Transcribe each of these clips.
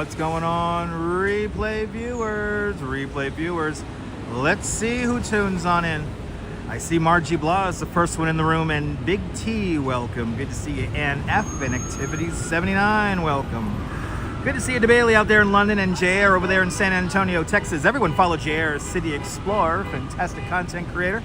What's going on, replay viewers? Let's see who tunes on in. I see Margie Blah is the first one in the room, and Big T, welcome. Good to see you. And F in Activities 79, welcome. Good to see you, DeBailey, out there in London, and JR over there in San Antonio, Texas. Everyone follow JR, City Explorer, fantastic content creator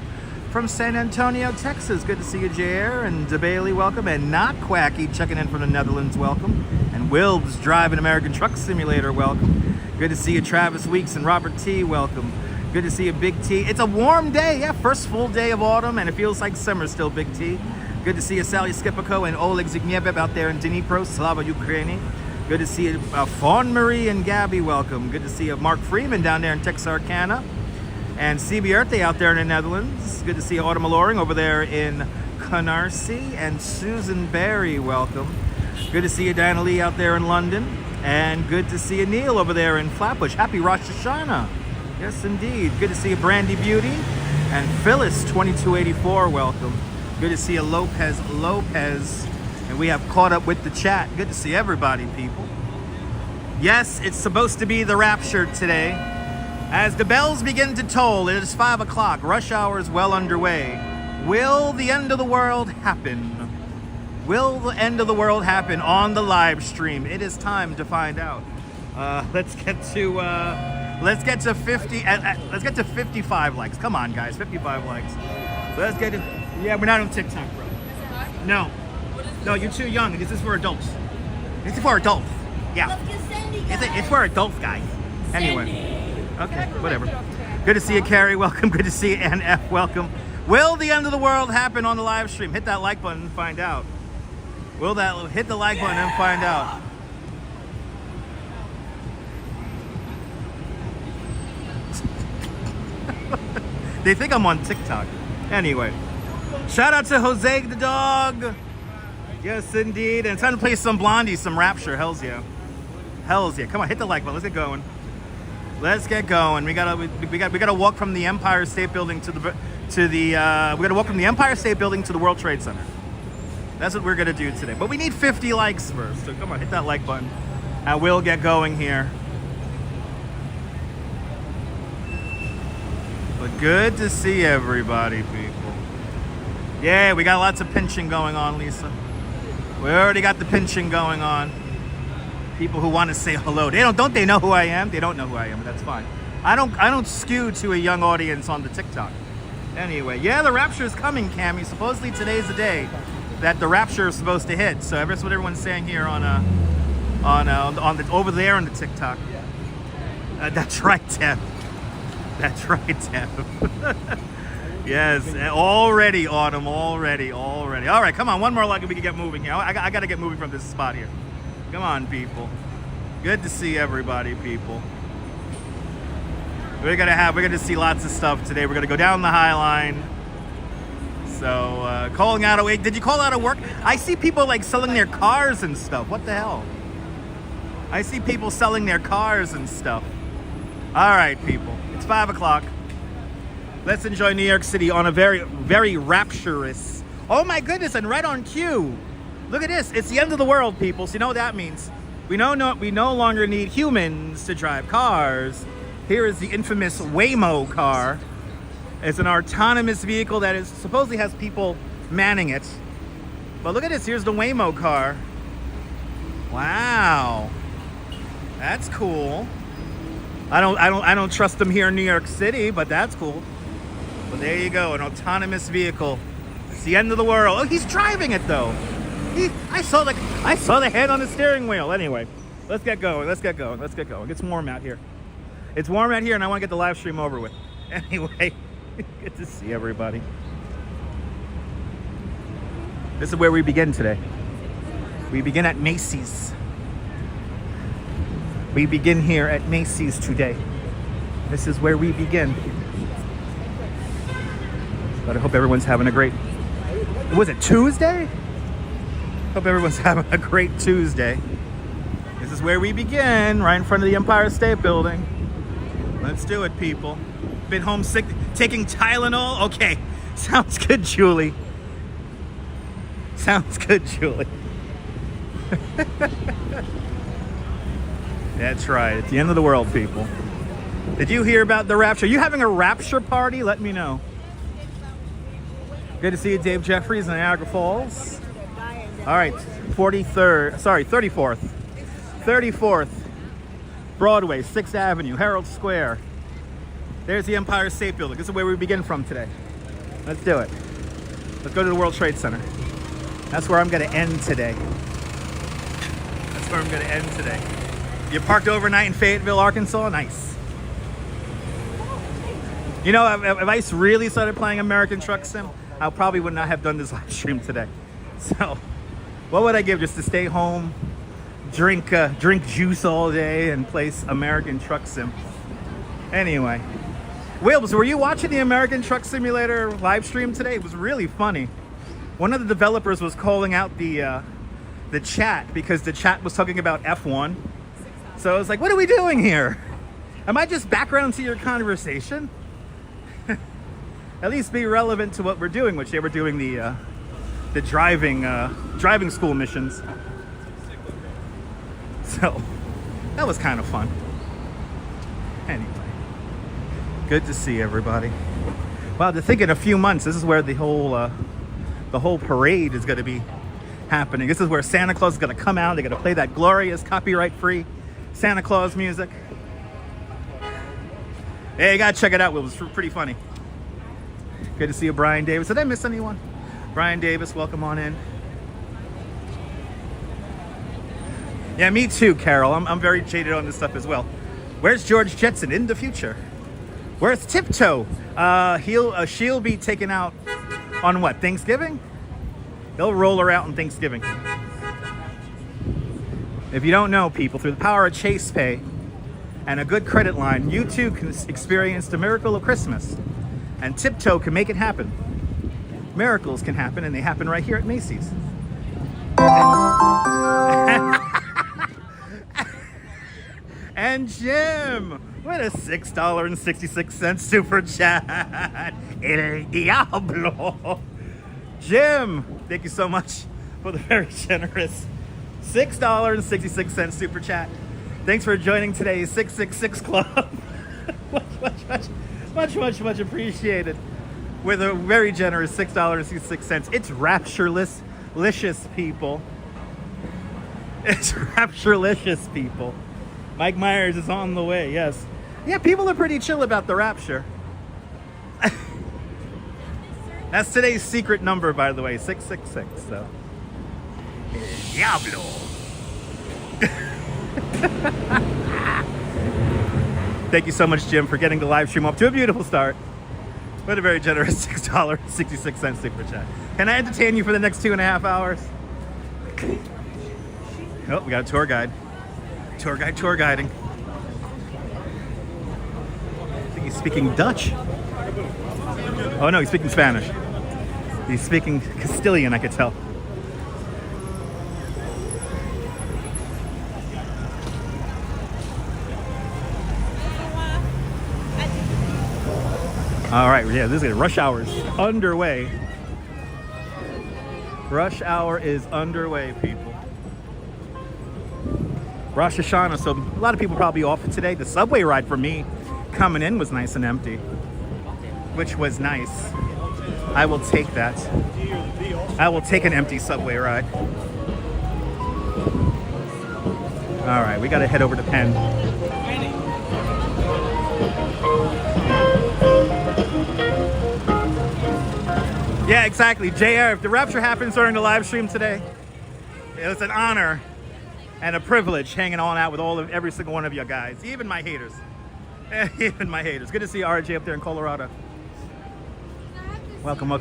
from San Antonio, Texas. Good to see you, JR, and DeBailey, welcome. And Not Quacky, checking in from the Netherlands, welcome. And Wilbs driving American Truck Simulator, welcome. Good to see you, Travis Weeks and Robert T, welcome. Good to see you, Big T. It's a warm day, yeah, first full day of autumn, and it feels like summer still, Big T. Good to see you, Sally Skipiko and Oleg Zygniew out there in Dnipro, Slava Ukraini. Good to see you, Fawn Marie and Gabby, welcome. Good to see you, Mark Freeman down there in Texarkana. And CB Earthy out there in the Netherlands. Good to see you, Autumn Alluring over there in Canarsie. And Susan Barry, welcome. Good to see you, Diana Lee out there in London. And good to see you, Neil over there in Flatbush. Happy Rosh Hashanah. Yes, indeed. Good to see you, Brandy Beauty. And Phyllis 2284, welcome. Good to see you, Lopez. And we have caught up with the chat. Good to see everybody, people. Yes, it's supposed to be the Rapture today. As the bells begin to toll, it is 5 o'clock. Rush hour is well underway. Will the end of the world happen? Will the end of the world happen on the live stream? It is time to find out. Let's get to 55 likes. Come on, guys, 55 likes. Let's get to. Yeah, we're not on TikTok, bro. No, you're too young. This is for adults. This is for adults. Yeah, it's for adults, guys. Anyway. Okay, whatever. Good to see you, Carrie. Welcome. Good to see you, NF. Welcome. Will the end of the world happen on the live stream? Hit that like button and find out. Hit the like button and find out. They think I'm on TikTok. Anyway, shout out to Jose the dog. Yes, indeed. And it's time to play some Blondie, some Rapture. Hells yeah. Come on, hit the like button. Let's get going. We gotta walk from the Empire State Building to the World Trade Center. That's what we're gonna do today. But we need 50 likes first. So come on, hit that like button, and we'll get going here. But good to see everybody, people. Yeah, we got lots of pinching going on, Lisa. We already got the pinching going on. People who want to say hello. Don't they know who I am? They don't know who I am, but that's fine. I don't skew to a young audience on the TikTok. Anyway, yeah, the Rapture is coming, Cammy. Supposedly today's the day that the Rapture is supposed to hit. So that's what everyone's saying here on over there on the TikTok. That's right, Deb. That's right, Deb. Yes, already, Autumn, already. All right, come on, one more like and we can get moving here. I got to get moving from this spot here. Come on, people. Good to see everybody, people. We're gonna see lots of stuff today. We're gonna go down the Highline. So, calling out of work. Did you call out of work? I see people like selling their cars and stuff. What the hell? I see people selling their cars and stuff. All right, people. It's 5 o'clock. Let's enjoy New York City on a very, very rapturous. Oh my goodness! And right on cue. Look at this. It's the end of the world, people. So you know what that means. We no longer need humans to drive cars. Here is the infamous Waymo car. It's an autonomous vehicle that supposedly has people manning it. But look at this. Here's the Waymo car. Wow. That's cool. I don't trust them here in New York City, but that's cool. But there you go, an autonomous vehicle. It's the end of the world. Oh, he's driving it though. I saw the head on the steering wheel. Anyway, let's get going. It's warm out here. And I want to get the live stream over with. Anyway, good to see everybody. This is where we begin today. We begin at Macy's. We begin here at Macy's today. This is where we begin. But I hope everyone's having a great... Was it Tuesday? Hope everyone's having a great Tuesday. This is where we begin, right in front of the Empire State Building. Let's do it, people. Been homesick, taking Tylenol? Okay, sounds good, Julie. That's right. It's the end of the world, people. Did you hear about the Rapture? Are you having a Rapture party? Let me know. Good to see you, Dave Jeffries in Niagara Falls. All right, 34th Broadway, 6th Avenue, Herald Square. There's the Empire State Building. This is where we begin from today. Let's do it. Let's go to the World Trade Center. That's where I'm going to end today. You parked overnight in Fayetteville, Arkansas? Nice. You know, if I really started playing American Truck Sim, I probably would not have done this live stream today. So, what would I give just to stay home, drink juice all day, and play American Truck Sim? Anyway, Wilbs, were you watching the American Truck Simulator live stream today? It was really funny. One of the developers was calling out the chat because the chat was talking about F1. So I was like, what are we doing here? Am I just background to your conversation? At least be relevant to what we're doing, which they were doing the driving school missions. So that was kind of fun. Anyway, good to see everybody. Wow, to think in a few months, this is where the whole parade is going to be happening. This is where Santa Claus is going to come out. They're going to play that glorious copyright-free Santa Claus music. Hey, you got to check it out. It was pretty funny. Good to see you, Brian Davis. Did I miss anyone? Brian Davis, welcome on in. Yeah, me too, Carol. I'm very jaded on this stuff as well. Where's George Jetson in the future? Where's Tiptoe? She'll be taken out on what, Thanksgiving? They'll roll her out on Thanksgiving. If you don't know, people, through the power of Chase Pay and a good credit line, you too can experience the miracle of Christmas. And Tiptoe can make it happen. Miracles can happen, and they happen right here at Macy's. And Jim, what a $6.66 super chat. El Diablo. Jim, thank you so much for the very generous $6.66 super chat. Thanks for joining today's 666 Club. much appreciated. With a very generous $6.66. It's rapturelicious, people. It's rapturelicious, people. Mike Myers is on the way, yes. Yeah, people are pretty chill about the Rapture. That's today's secret number, by the way, 666. So, Diablo. Thank you so much, Jim, for getting the live stream up to a beautiful start. What a very generous $6.66 super chat. Can I entertain you for the next 2.5 hours? Oh, we got a tour guide. Tour guiding. I think he's speaking Dutch. Oh no, he's speaking Spanish. He's speaking Castilian, I could tell. All right, yeah, this is rush hour is underway. Rush hour is underway, people. Rosh Hashanah, so a lot of people probably off today. The subway ride for me coming in was nice and empty, which was nice. I will take that. I will take an empty subway ride. All right, we got to head over to Penn. Yeah, exactly. JR, if the Rapture happens during the live stream today, it's an honor and a privilege hanging on out with every single one of you guys, even my haters. Even my haters. Good to see RJ up there in Colorado. Welcome.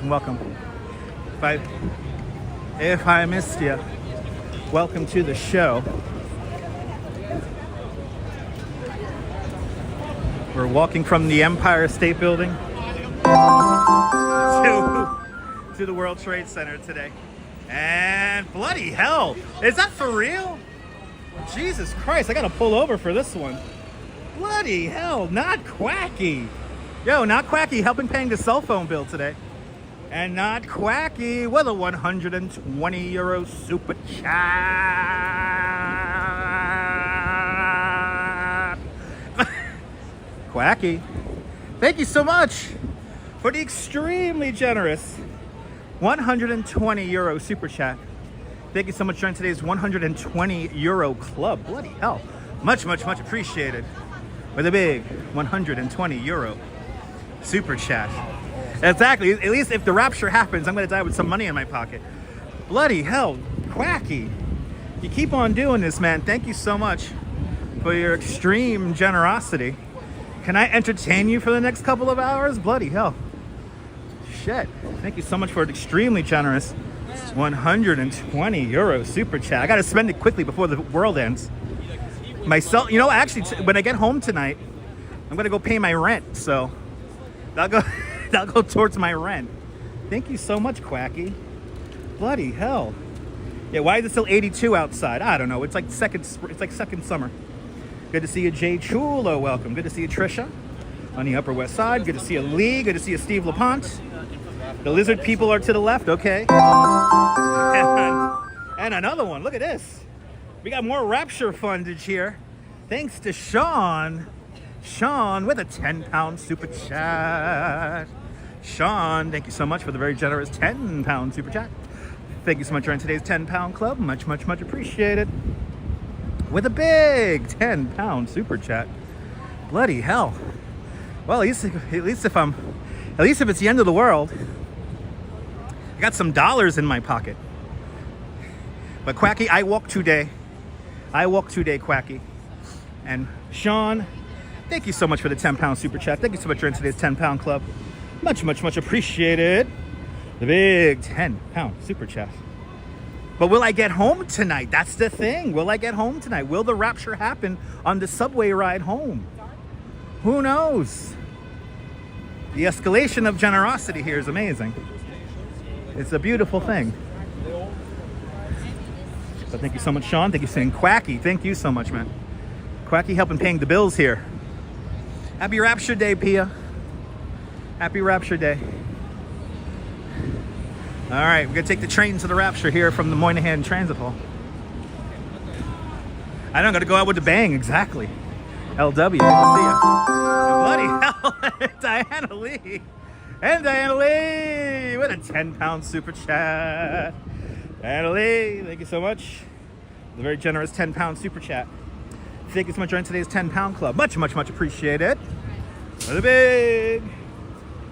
If I missed you, welcome to the show. We're walking from the Empire State Building to the World Trade Center today. And bloody hell, is that for real? Jesus Christ, I gotta pull over for this one. Bloody hell, Not Quacky. Yo, Not Quacky helping paying the cell phone bill today. And Not Quacky with a 120 euro super chat. Quacky, thank you so much for the extremely generous 120 euro super chat. Thank you so much for joining today's 120 euro club. Bloody hell. Much, much, much appreciated. With a big 120 euro super chat. Exactly. At least if the rapture happens, I'm going to die with some money in my pocket. Bloody hell. Quacky. You keep on doing this, man. Thank you so much for your extreme generosity. Can I entertain you for the next couple of hours? Bloody hell. Shit. Thank you so much for an extremely generous 120 euro super chat. I got to spend it quickly before the world ends. Myself, you know, actually, when I get home tonight, I'm going to go pay my rent. So that'll go towards my rent. Thank you so much, Quacky. Bloody hell. Yeah, why is it still 82 outside? I don't know. It's like second summer. Good to see you, Jay Chulo. Welcome. Good to see you, Trisha, on the Upper West Side. Good to see you, Lee. Good to see you, Steve LaPont. The lizard people are to the left. Okay. And another one. Look at this. We got more Rapture fundage here. Thanks to Sean. Sean with a 10-pound super chat. Sean, thank you so much for the very generous 10-pound super chat. Thank you so much for joining today's 10-pound club. Much, much, much appreciated. With a big 10-pound super chat. Bloody hell. Well, at least if it's the end of the world, I got some dollars in my pocket. But Quacky, I walk today. Quacky. And Sean, thank you so much for the 10-pound super chat. Thank you so much for joining today's 10-pound club. Much, much, much appreciated. The big 10-pound super chat. But will I get home tonight? That's the thing. Will I get home tonight? Will the rapture happen on the subway ride home? Who knows? The escalation of generosity here is amazing. It's a beautiful thing. But thank you so much, Sean. Thank you for saying Quacky. Thank you so much, man. Quacky helping paying the bills here. Happy Rapture Day, Pia. Happy Rapture Day. All right, we're gonna take the train to the Rapture here from the Moynihan Transit Hall. I know, I'm gonna go out with a bang, exactly. LW, good to see you. Bloody hell, Diana Lee. And Diana Lee with a 10-pound super chat. Diana Lee, thank you so much. The very generous 10-pound super chat. Thank you so much for joining today's 10-pound club. Much, much, much appreciated. With a big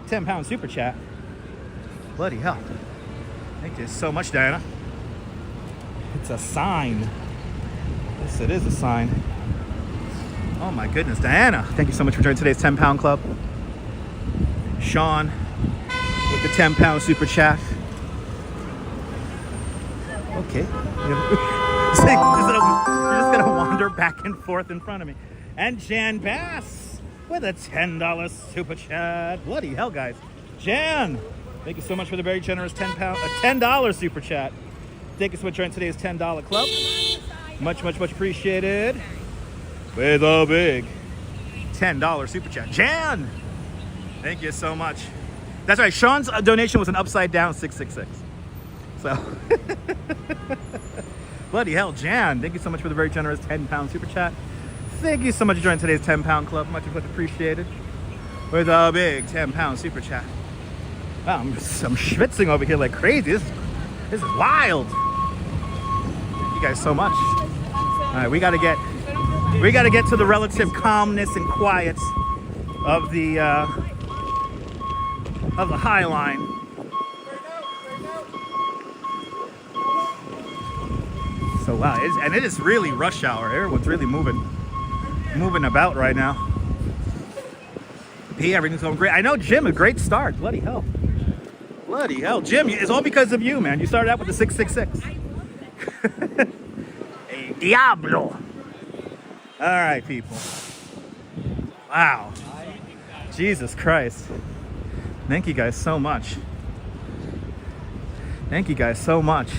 10-pound super chat. Bloody hell. Thank you so much, Diana. It's a sign. Yes, it is a sign. Oh my goodness, Diana. Thank you so much for joining today's 10-pound club. Sean with the 10-pound super chat. Okay. You're just gonna wander back and forth in front of me. And Jan Bass with a $10 super chat. Bloody hell, guys. Jan, thank you so much for the very generous $10 super chat. Thank you so much for joining today's $10 club. Much, much, much appreciated. With a big $10 super chat. Jan, thank you so much. That's right, Sean's donation was an upside down 666. So, bloody hell, Jan, thank you so much for the very generous 10-pound super chat. Thank you so much for joining today's 10-pound club. Much appreciated. With a big 10-pound super chat. Wow, I'm schwitzing over here like crazy. This is wild. Thank you guys so much. All right, we gotta get to the relative calmness and quiet of the Highline. So wow, it is really rush hour. Everyone's really moving about right now. P, everything's going great. I know, Jim, a great start. Bloody hell. Bloody hell. Jim, it's all because of you, man. You started out with the 666. A Diablo. All right, people. Wow. Jesus Christ. Thank you guys so much. Thank you guys so much.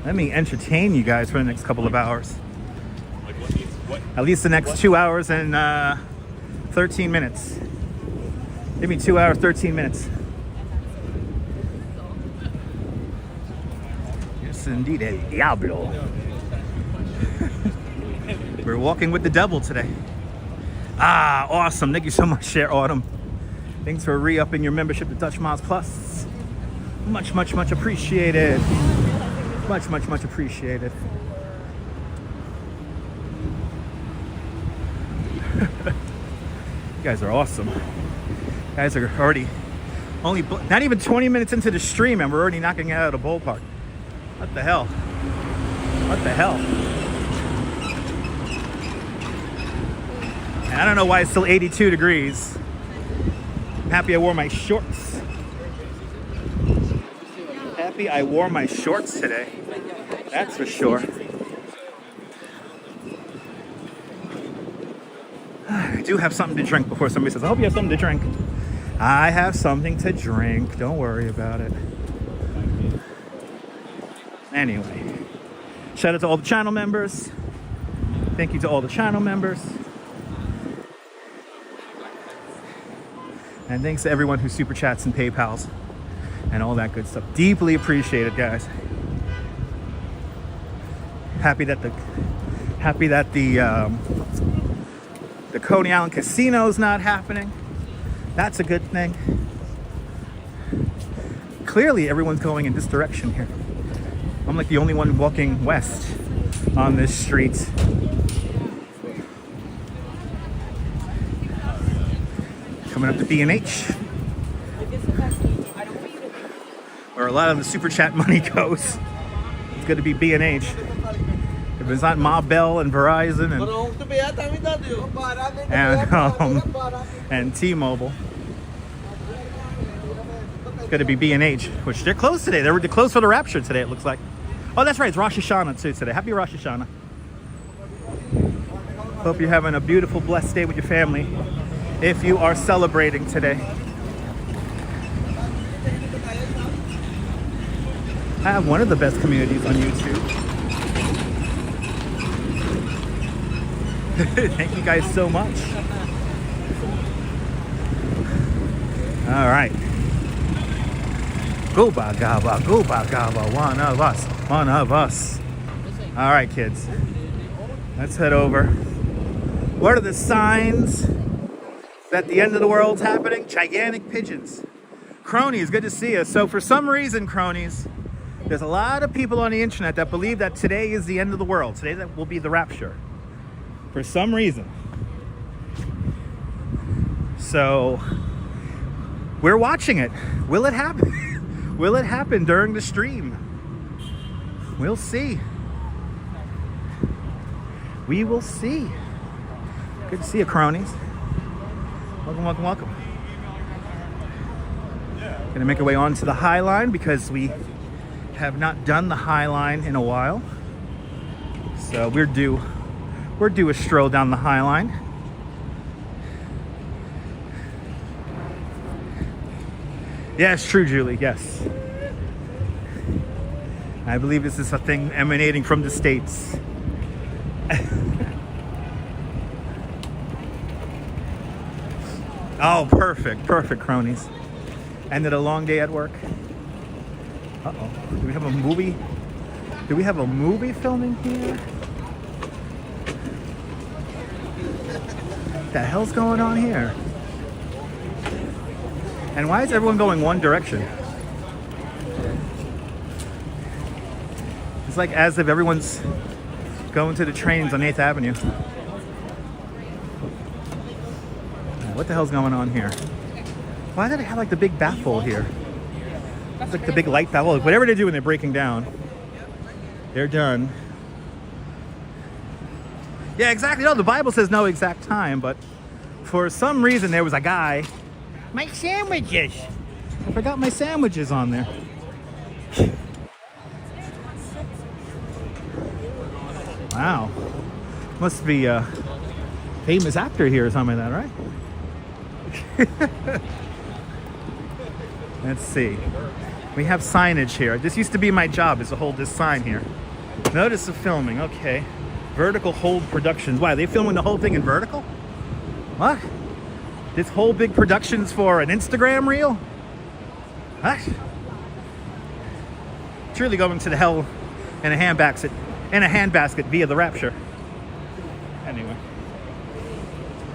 Let me entertain you guys for the next couple of hours. At least the next 2 hours and 13 minutes. Give me 2 hours, 13 minutes. Yes, indeed, El Diablo. We're walking with the devil today. Ah, awesome. Thank you so much, Share Autumn. Thanks for re-upping your membership to Dutch Miles Plus. Much, much, much appreciated. Much, much, much appreciated. You guys are awesome. You guys are already only not even 20 minutes into the stream and we're already knocking it out of the ballpark. What the hell? What the hell? And I don't know why it's still 82 degrees. I'm happy I wore my shorts. Happy I wore my shorts today. That's for sure. I do have something to drink before somebody says, I hope you have something to drink. I have something to drink. Don't worry about it. Anyway, shout out to all the channel members. Thank you to all the channel members. And thanks to everyone who super chats and PayPals and all that good stuff. Deeply appreciated, guys. Happy that the Coney Island Casino is not happening. That's a good thing. Clearly, everyone's going in this direction here. I'm like the only one walking west on this street. Coming up to B&H, where a lot of the super chat money goes. It's going to be B&H. If it's not Ma Bell and Verizon and T-Mobile, it's going to be B&H, which they're closed today. They're closed for the Rapture today, it looks like. Oh, that's right. It's Rosh Hashanah too today. Happy Rosh Hashanah. Hope you're having a beautiful, blessed day with your family. If you are celebrating today. I have one of the best communities on YouTube. Thank you guys so much. All right. Gooba gaba, one of us, one of us. All right, kids. Let's head over. What are the signs that the end of the world's happening? Gigantic pigeons. Cronies, good to see you. So for some reason, cronies, there's a lot of people on the internet that believe that today is the end of the world. Today that will be the rapture. For some reason. So we're watching it. Will it happen? Will it happen during the stream? We'll see. We will see. Good to see you, cronies. Welcome, welcome, welcome. Gonna make our way onto the Highline because we have not done the Highline in a while. So we're due a stroll down the Highline. Yes, true, Julie, yes. I believe this is a thing emanating from the States. Oh, perfect, perfect, cronies. Ended a long day at work. Uh-oh, do we have a movie? Do we have a movie filming here? What the hell's going on here? And why is everyone going one direction? It's like as if everyone's going to the trains on 8th Avenue. What the hell's going on here? Why do they have like the big baffle here? It's like the big light baffle. Whatever they do when they're breaking down, they're done. Yeah, exactly. No, the Bible says no exact time, but for some reason there was a guy. My sandwiches! I forgot my sandwiches on there. Wow. Must be a famous actor here or something like that, right? Let's see. We have signage here. This used to be my job, is to hold this sign here. Notice of filming, okay. Vertical hold productions. Why, are they filming the whole thing in vertical? What? This whole big production's for an Instagram reel? What? Truly going to the hell in a handbasket via the Rapture. Anyway.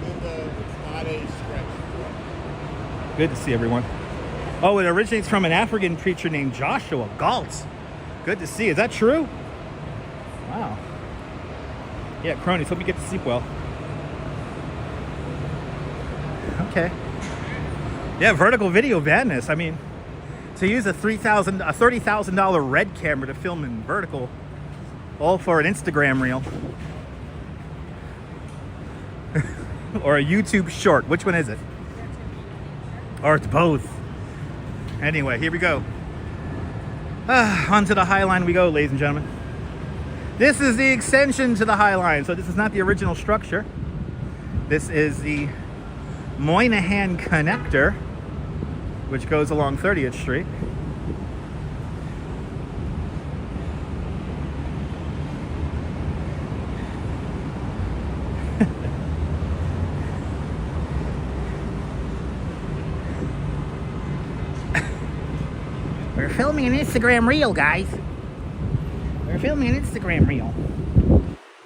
It's not a stretch. Good to see everyone. Oh, it originates from an African preacher named Joshua Galt. Good to see. Is that true? Wow. Yeah, cronies, hope you get to sleep well. Okay. Yeah, vertical video madness. I mean, to use a $30,000 red camera to film in vertical, all for an Instagram reel. Or a YouTube short. Which one is it? Or it's both. Anyway, here we go. Onto the Highline we go, ladies and gentlemen. This is the extension to the Highline. So this is not the original structure. This is the Moynihan connector, which goes along 30th Street. We're filming an Instagram reel, guys. We're filming an Instagram reel.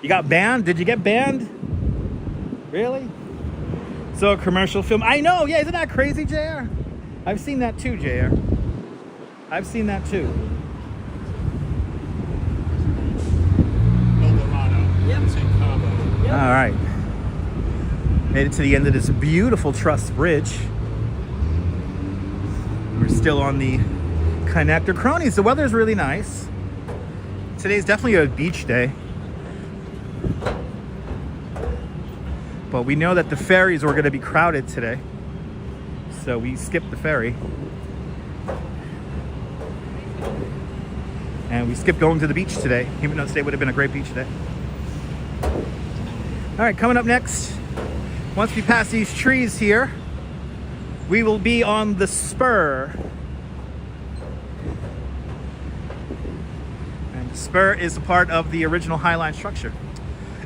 You got banned? Did you get banned? Really? So a commercial film. I know, yeah, isn't that crazy, JR? I've seen that too, JR. I've seen that too. Yep. All right. Made it to the end of this beautiful truss bridge. We're still on the connector. Cronies, the weather is really nice. Today's definitely a beach day. But we know that the ferries were going to be crowded today. So we skipped the ferry. And we skipped going to the beach today, even though today would have been a great beach day. All right, coming up next, once we pass these trees here, we will be on the spur. And the spur is a part of the original Highline structure.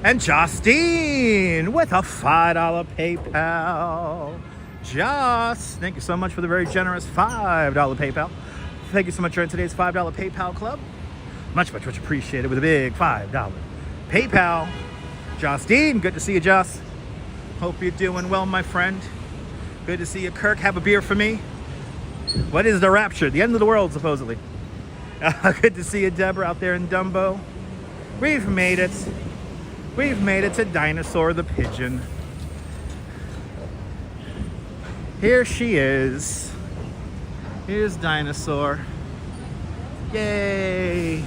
And Justine with a $5 PayPal. Joss, thank you so much for the very generous $5 PayPal. Thank you so much for today's $5 PayPal club. Much, much, much appreciated with a big $5 PayPal. Justine, good to see you, Joss. Hope you're doing well, my friend. Good to see you, Kirk. Have a beer for me. What is the Rapture? The end of the world, supposedly. Good to see you, Deborah, out there in Dumbo. We've made it. We've made it to Dinosaur the Pigeon. Here she is. Here's Dinosaur. Yay.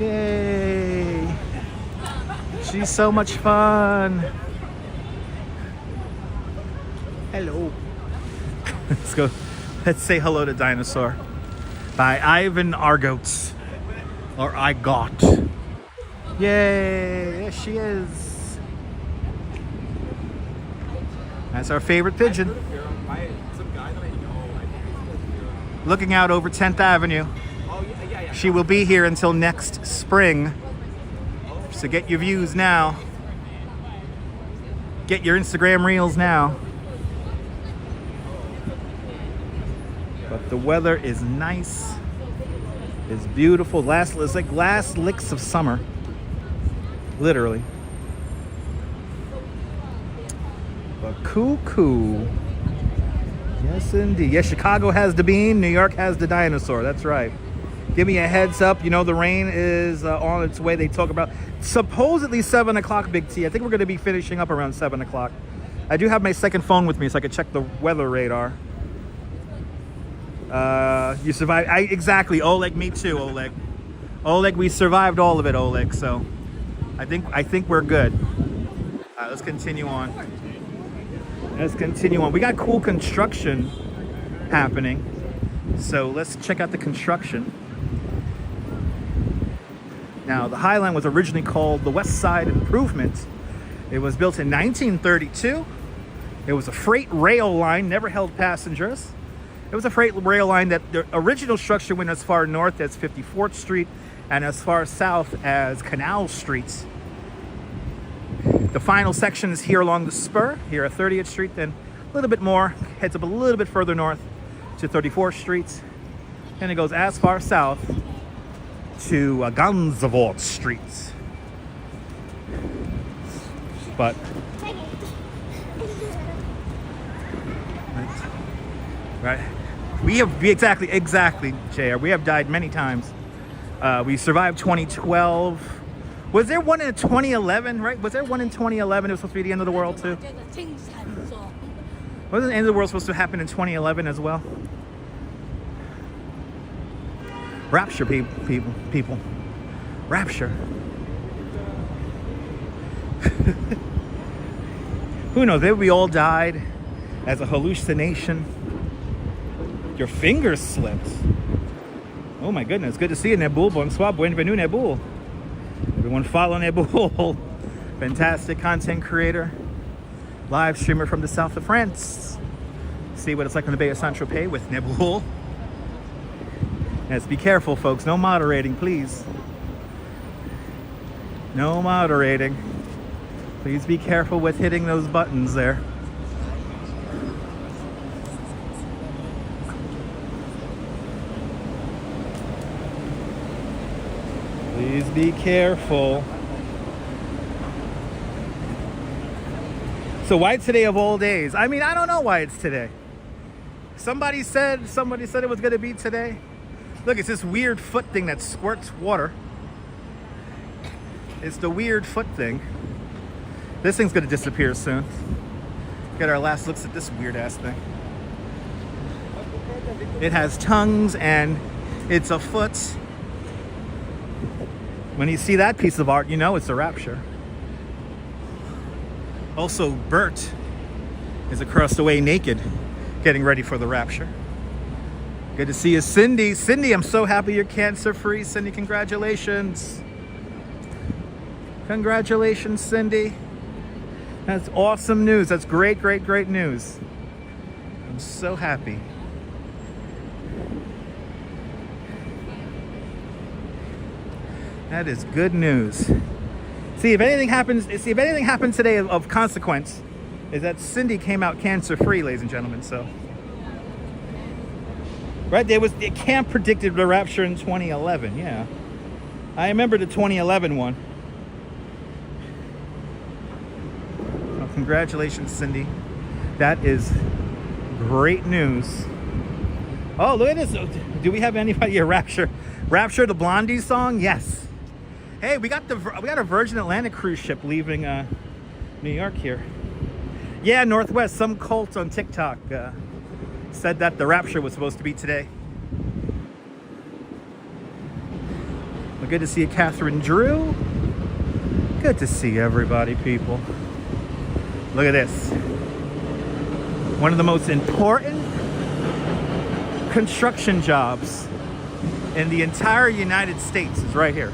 Yay. She's so much fun. Hello. Let's go. Let's say hello to Dinosaur. By Ivan Argots. Or I got. Yay, there she is. That's our favorite pigeon. Looking out over 10th Avenue. She will be here until next spring. So get your views now. Get your Instagram reels now. But the weather is nice. It's beautiful. It's like last licks of summer. Literally. But cool. Yes, indeed. Yes, Chicago has the bean. New York has the dinosaur. That's right. Give me a heads up. You know, the rain is on its way. They talk about supposedly 7 o'clock, Big T. I think we're going to be finishing up around 7 o'clock. I do have my second phone with me so I can check the weather radar. You survived. Exactly. Oleg, me too, Oleg. Oleg, we survived all of it, Oleg. So I think we're good. All right, let's continue on. We got cool construction happening. So let's check out the construction. Now, the Highline was originally called the West Side Improvement. It was built in 1932. It was a freight rail line, never held passengers. It was a freight rail line that the original structure went as far north as 54th Street and as far south as Canal Street. The final section is here along the spur, here at 30th Street, then a little bit more, heads up a little bit further north to 34th Street, and it goes as far south to Gansevoort Street. But right? Exactly, JR. We have died many times. We survived 2012. Was there one in 2011, right? Was there one in 2011? It was supposed to be the end of the world too. Wasn't the end of the world supposed to happen in 2011 as well? Rapture, people. Rapture. Who knows? Maybe we all died as a hallucination. Your fingers slipped. Oh my goodness. Good to see you, Nebul. Bonsoir. Bienvenue, Nebul. Everyone follow Nebul. Fantastic content creator. Live streamer from the south of France. See what it's like on the Bay of Saint-Tropez with Nebul. Yes, be careful, folks. No moderating, please. No moderating. Please be careful with hitting those buttons there. Please be careful. So why today of all days? I mean, I don't know why it's today. Somebody said it was going to be today. Look, it's this weird foot thing that squirts water. It's the weird foot thing. This thing's going to disappear soon. Get our last looks at this weird ass thing. It has tongues and it's a foot. When you see that piece of art, you know it's a Rapture. Also, Bert is across the way naked, getting ready for the Rapture. Good to see you, Cindy. Cindy, I'm so happy you're cancer-free. Cindy, congratulations. Congratulations, Cindy. That's awesome news. That's great, great, great news. I'm so happy. That is good news. See, if anything happens today of consequence, is that Cindy came out cancer-free, ladies and gentlemen. So, right, the camp predicted the Rapture in 2011. Yeah, I remember the 2011 one. Well, congratulations, Cindy. That is great news. Oh, look at this. Do we have anybody here? Rapture, the Blondie song? Yes. Hey, we got a Virgin Atlantic cruise ship leaving New York here. Yeah, Northwest. Some cult on TikTok said that the Rapture was supposed to be today. Well, good to see you, Catherine Drew. Good to see everybody, people. Look at this. One of the most important construction jobs in the entire United States is right here.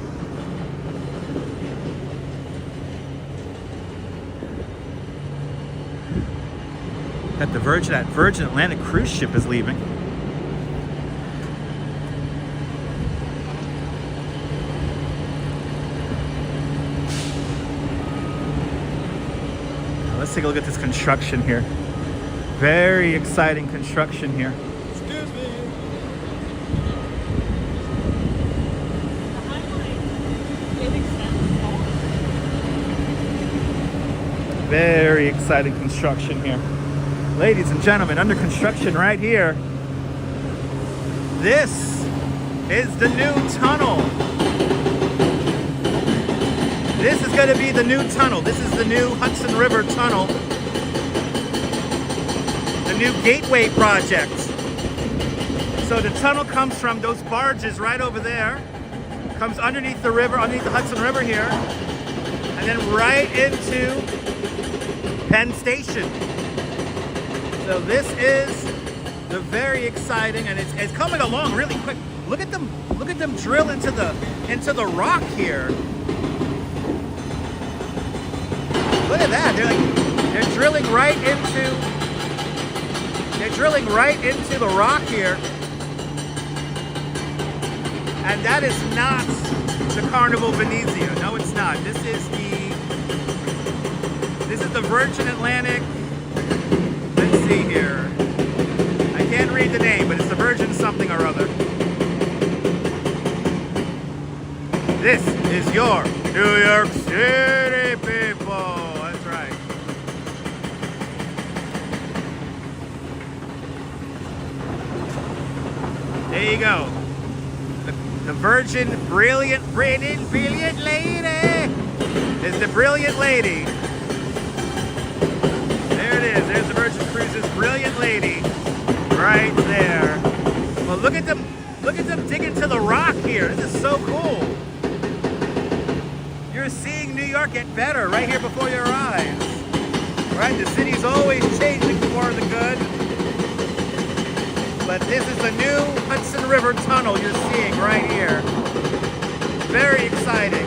That Virgin Atlantic cruise ship is leaving. Now let's take a look at this construction here. Very exciting construction here. Excuse me. Very exciting construction here. Ladies and gentlemen, under construction right here. This is the new tunnel. This is going to be the new tunnel. This is the new Hudson River tunnel. The new Gateway project. So the tunnel comes from those barges right over there. Comes underneath the river, underneath the Hudson River here. And then right into Penn Station. So this is the very exciting, and it's coming along really quick. Look at them drill into the rock here. Look at that. They're drilling right into the rock here. And that is not the Carnival Venezia. No, it's not. This is the Virgin Atlantic. Let's see here. I can't read the name, but it's the Virgin something or other. This is your New York City, people. That's right. There you go. The Virgin Brilliant lady is the Brilliant Lady. There it is. There's the Virgin Cruises Brilliant Lady right there. Well, look at them digging to the rock here. This is so cool. You're seeing New York get better right here before your eyes. Right? The city's always changing for the good. But this is the new Hudson River tunnel you're seeing right here. Very exciting.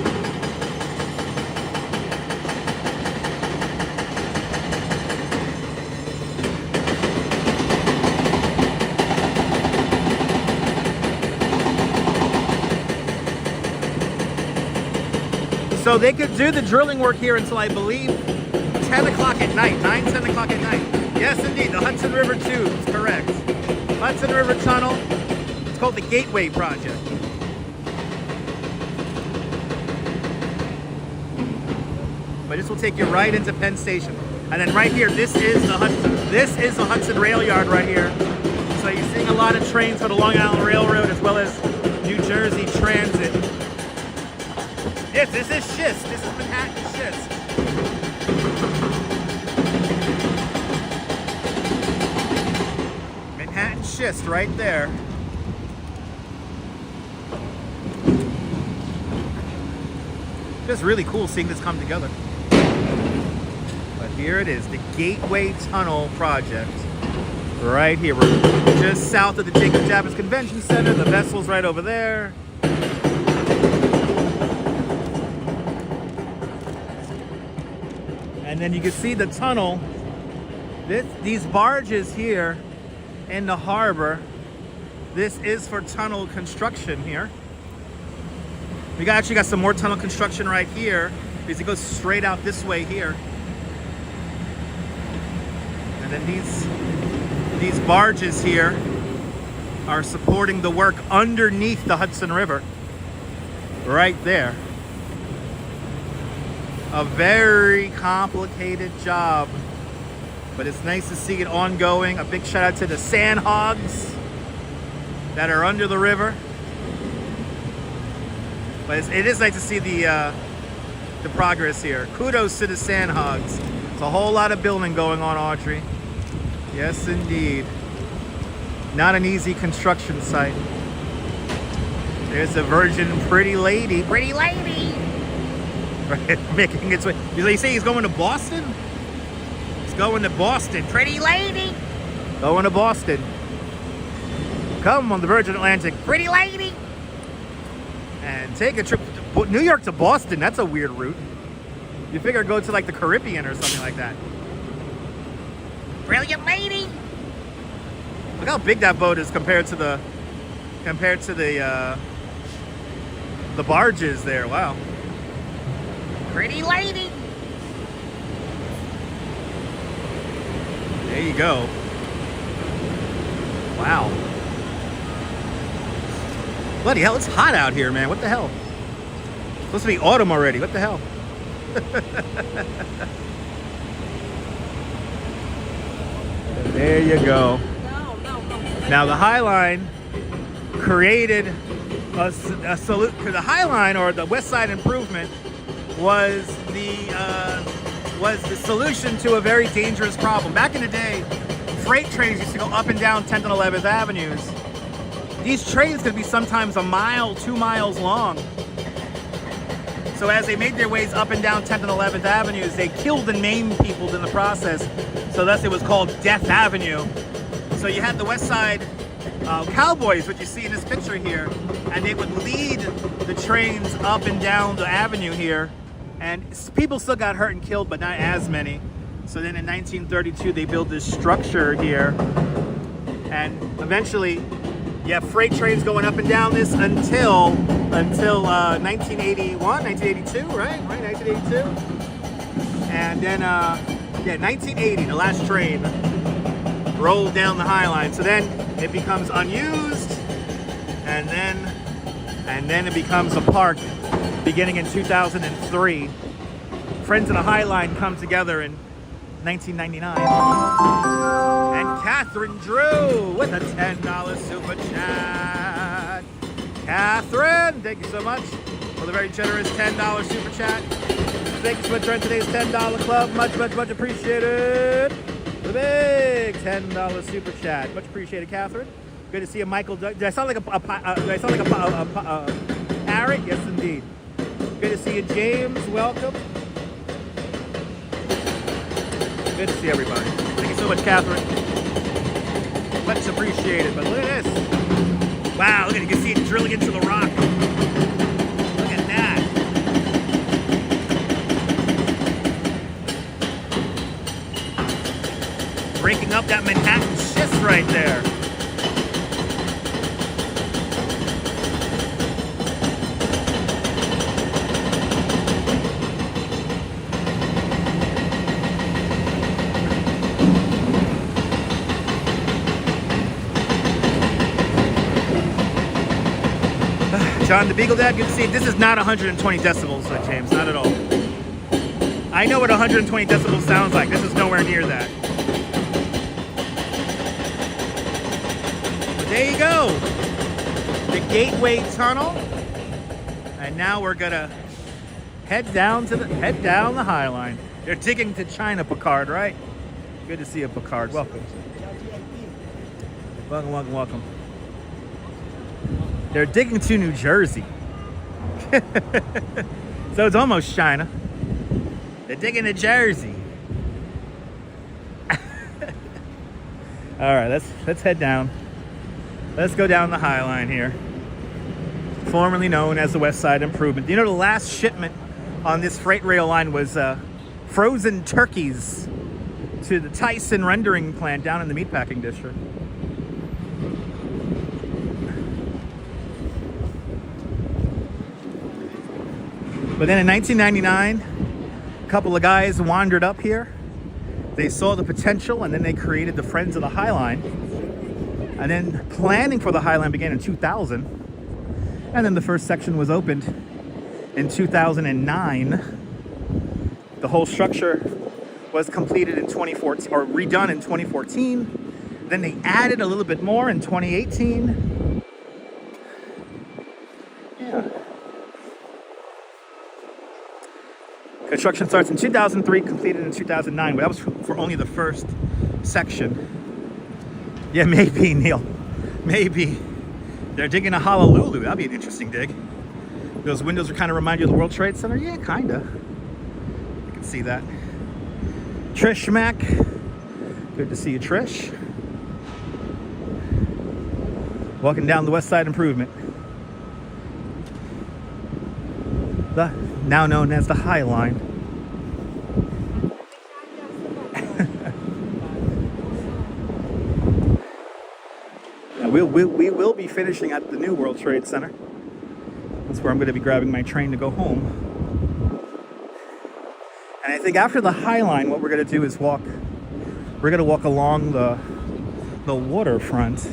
So they could do the drilling work here until, I believe, 10 o'clock at night, 9, 10 o'clock at night. Yes, indeed, the Hudson River tubes, correct. Hudson River Tunnel. It's called the Gateway Project. But this will take you right into Penn Station. And then right here, this is the Hudson Rail Yard right here. So you're seeing a lot of trains for the Long Island Railroad as well as New Jersey Transit. Yes, this is schist. This is Manhattan schist. Manhattan schist right there. Just really cool seeing this come together. But here it is, the Gateway Tunnel Project. Right here. We're just south of the Jacob Javits Convention Center. The vessel's right over there. And then you can see the tunnel. These barges here in the harbor, this is for tunnel construction here. We actually got some more tunnel construction right here because it goes straight out this way here. And then these barges here are supporting the work underneath the Hudson River. Right there. A very complicated job, but it's nice to see it ongoing. A big shout out to the sand hogs that are under the river. But it is nice to see the progress here. Kudos to the sand hogs. It's a whole lot of building going on, Audrey. Yes, indeed. Not an easy construction site. There's the Virgin Pretty Lady. Pretty Lady! Making its way. You say he's going to Boston? He's going to Boston. Pretty Lady! Going to Boston. Come on the Virgin Atlantic. Pretty Lady! And take a trip to New York to Boston. That's a weird route. You figure go to like the Caribbean or something like that. Brilliant Lady! Look how big that boat is compared to the barges there. Wow. Pretty Lady! There you go. Wow. Bloody hell, it's hot out here, man. What the hell? It's supposed to be autumn already. What the hell? There you go. Now the Highline created a salute. The Highline, or the West Side Improvement, was the solution to a very dangerous problem. Back in the day, freight trains used to go up and down 10th and 11th Avenues. These trains could be sometimes a mile, 2 miles long. So as they made their ways up and down 10th and 11th Avenues, they killed and maimed people in the process. So thus it was called Death Avenue. So you had the West Side cowboys, what you see in this picture here, and they would lead the trains up and down the avenue here. And people still got hurt and killed, but not as many. So then in 1932, they built this structure here. And eventually, you have freight trains going up and down this until 1981, 1982, right? 1982. And then, 1980, the last train rolled down the Highline. So then it becomes unused, and then it becomes a park beginning in 2003. Friends of the Highline come together in 1999. And Catherine Drew with a $10 super chat. Catherine, thank you so much for the very generous $10 super chat. Thank you so much for today's $10 club. Much, much, much appreciated. The big $10 super chat. Much appreciated, Catherine. Good to see you, Michael. Did I sound like a parrot? Yes, indeed. Good to see you, James. Welcome. Good to see everybody. Thank you so much, Catherine. Much appreciated. But look at this. Wow, look at it. You can see it drilling into the rock. Look at that. Breaking up that Manhattan schist right there. John the Beagle Dad, good to see you. This is not 120 decibels, James, not at all. I know what 120 decibels sounds like. This is nowhere near that. But there you go. The Gateway Tunnel. And now we're gonna head down the Highline. They're digging to China, Picard, right? Good to see you, Picard. Welcome. Welcome, welcome, welcome. They're digging to New Jersey. So it's almost China. They're digging to Jersey. All right, let's head down. Let's go down the Highline here, formerly known as the West Side Improvement. You know, the last shipment on this freight rail line was frozen turkeys to the Tyson rendering plant down in the meatpacking district. But then in 1999, a couple of guys wandered up here. They saw the potential, and then they created the Friends of the Highline. And then planning for the Highline began in 2000. And then the first section was opened in 2009. The whole structure was completed in 2014, or redone in 2014. Then they added a little bit more in 2018. Yeah. Construction starts in 2003, completed in 2009. But that was for only the first section. Yeah, maybe, Neil. Maybe. They're digging a Honolulu. That'd be an interesting dig. Those windows are kind of remind you of the World Trade Center. Yeah, kind of. You can see that. Trish Mack. Good to see you, Trish. Walking down the West Side Improvement. The now known as the Highline. We will be finishing at the new World Trade Center. That's where I'm going to be grabbing my train to go home. And I think after the Highline, what we're going to do is walk. We're going to walk along the waterfront.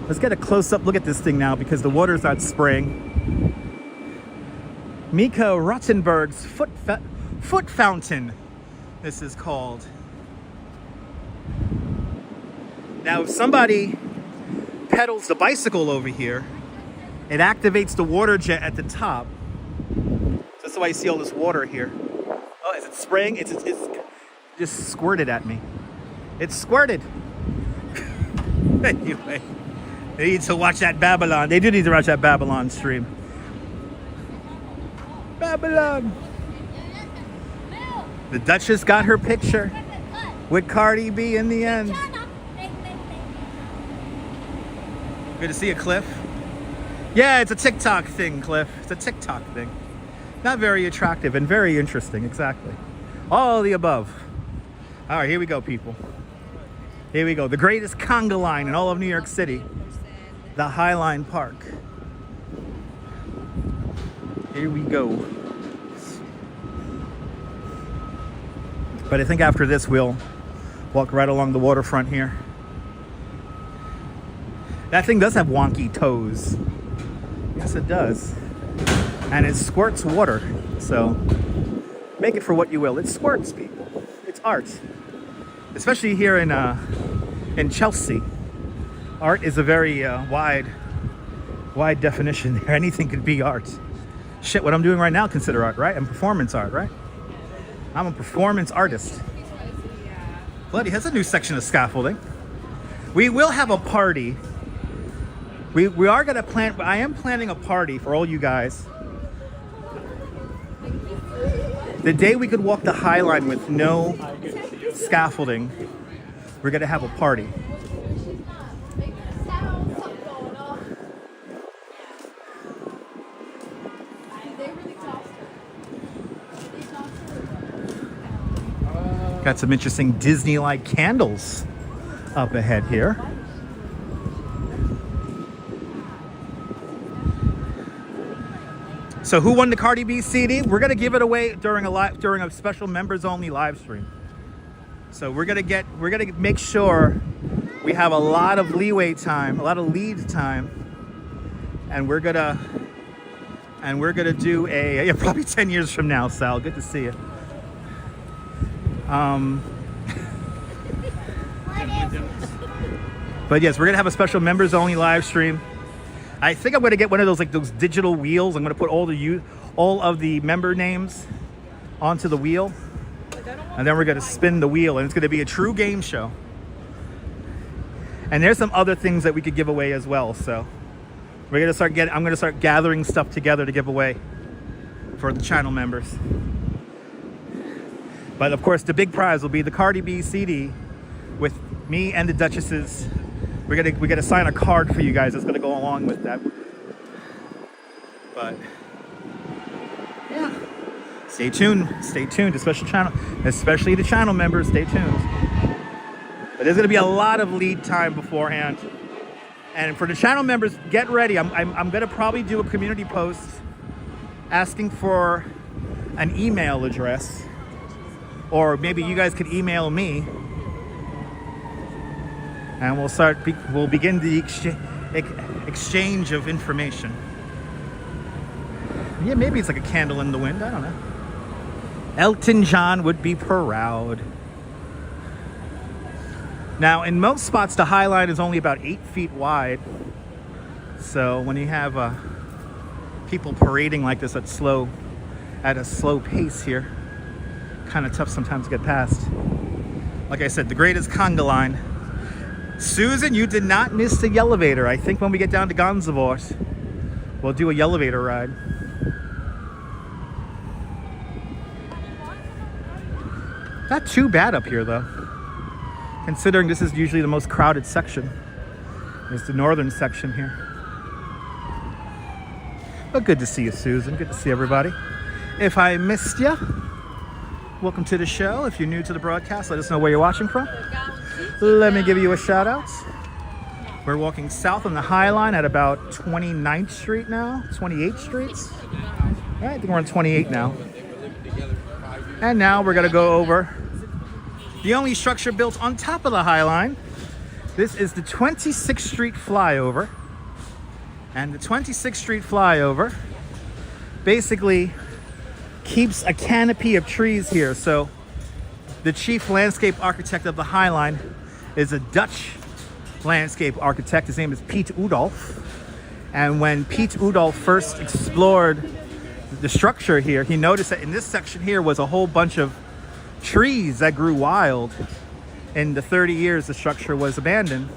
Let's get a close-up look at this thing now because the water's not spraying. Miko Rottenberg's foot fountain, this is called. Now, if somebody pedals the bicycle over here, it activates the water jet at the top. That's why you see all this water here. Oh, is it spraying? It's just squirted at me. It's squirted. Anyway. They need to watch that Babylon. They do need to watch that Babylon stream. Babylon. The Duchess got her picture with Cardi B in the end. Good to see you, Cliff. Yeah, it's a TikTok thing, Cliff. It's a TikTok thing. Not very attractive and very interesting, exactly. All the above. All right, here we go, people. Here we go. The greatest conga line in all of New York City. The Highline Park. Here we go. But I think after this, we'll walk right along the waterfront here. That thing does have wonky toes. Yes, it does. And it squirts water. So make it for what you will. It squirts, people. It's art. Especially here in Chelsea. Art is a very wide definition there. Anything could be art. Shit, what I'm doing right now, consider art, right? And performance art, right? I'm a performance artist. Bloody has a new section of scaffolding. We will have a party. We are gonna plan. I am planning a party for all you guys. The day we could walk the Highline with no scaffolding, we're gonna have a party. Got some interesting Disney-like candles up ahead here. So who won the Cardi B CD? We're gonna give it away during a special members-only live stream. So we're gonna make sure we have a lot of leeway time, a lot of lead time, and we're gonna do a probably 10 years from now. Sal, good to see you. But yes, we're gonna have a special members only live stream. I think I'm gonna get one of those those digital wheels. I'm gonna put all of the member names onto the wheel, and then we're gonna spin the wheel, and it's gonna be a true game show. And there's some other things that we could give away as well. So we're gonna I'm gonna start gathering stuff together to give away for the channel members. But of course, the big prize will be the Cardi B CD with me and the Duchesses. We're gonna sign a card for you guys that's gonna go along with that. But yeah, stay tuned, especially the channel members. Stay tuned. But there's gonna be a lot of lead time beforehand. And for the channel members, get ready. I'm gonna probably do a community post asking for an email address. Or maybe you guys could email me, and we'll begin the exchange of information. Yeah, maybe it's like a candle in the wind. I don't know. Elton John would be proud. Now, in most spots, the Highline is only about 8 feet wide. So when you have people parading like this at a slow pace here, kind of tough sometimes to get past. Like I said, the greatest conga line. Susan, you did not miss the elevator. I think when we get down to Gonzavort, we'll do a elevator ride. Not too bad up here though, considering this is usually the most crowded section. There's the northern section here. But good to see you, Susan. Good to see everybody. If I missed you, welcome to the show. If you're new to the broadcast, let us know where you're watching from. Let me give you a shout out. We're walking south on the Highline at about 29th Street now, 28th Street. I think we're on 28 now. And now we're gonna go over the only structure built on top of the Highline. This is the 26th Street flyover. And the 26th Street flyover basically keeps a canopy of trees here. So the chief landscape architect of the Highline is a Dutch landscape architect. His name is Piet Oudolf. And when Piet Oudolf first explored the structure here, he noticed that in this section here was a whole bunch of trees that grew wild. In the 30 years the structure was abandoned.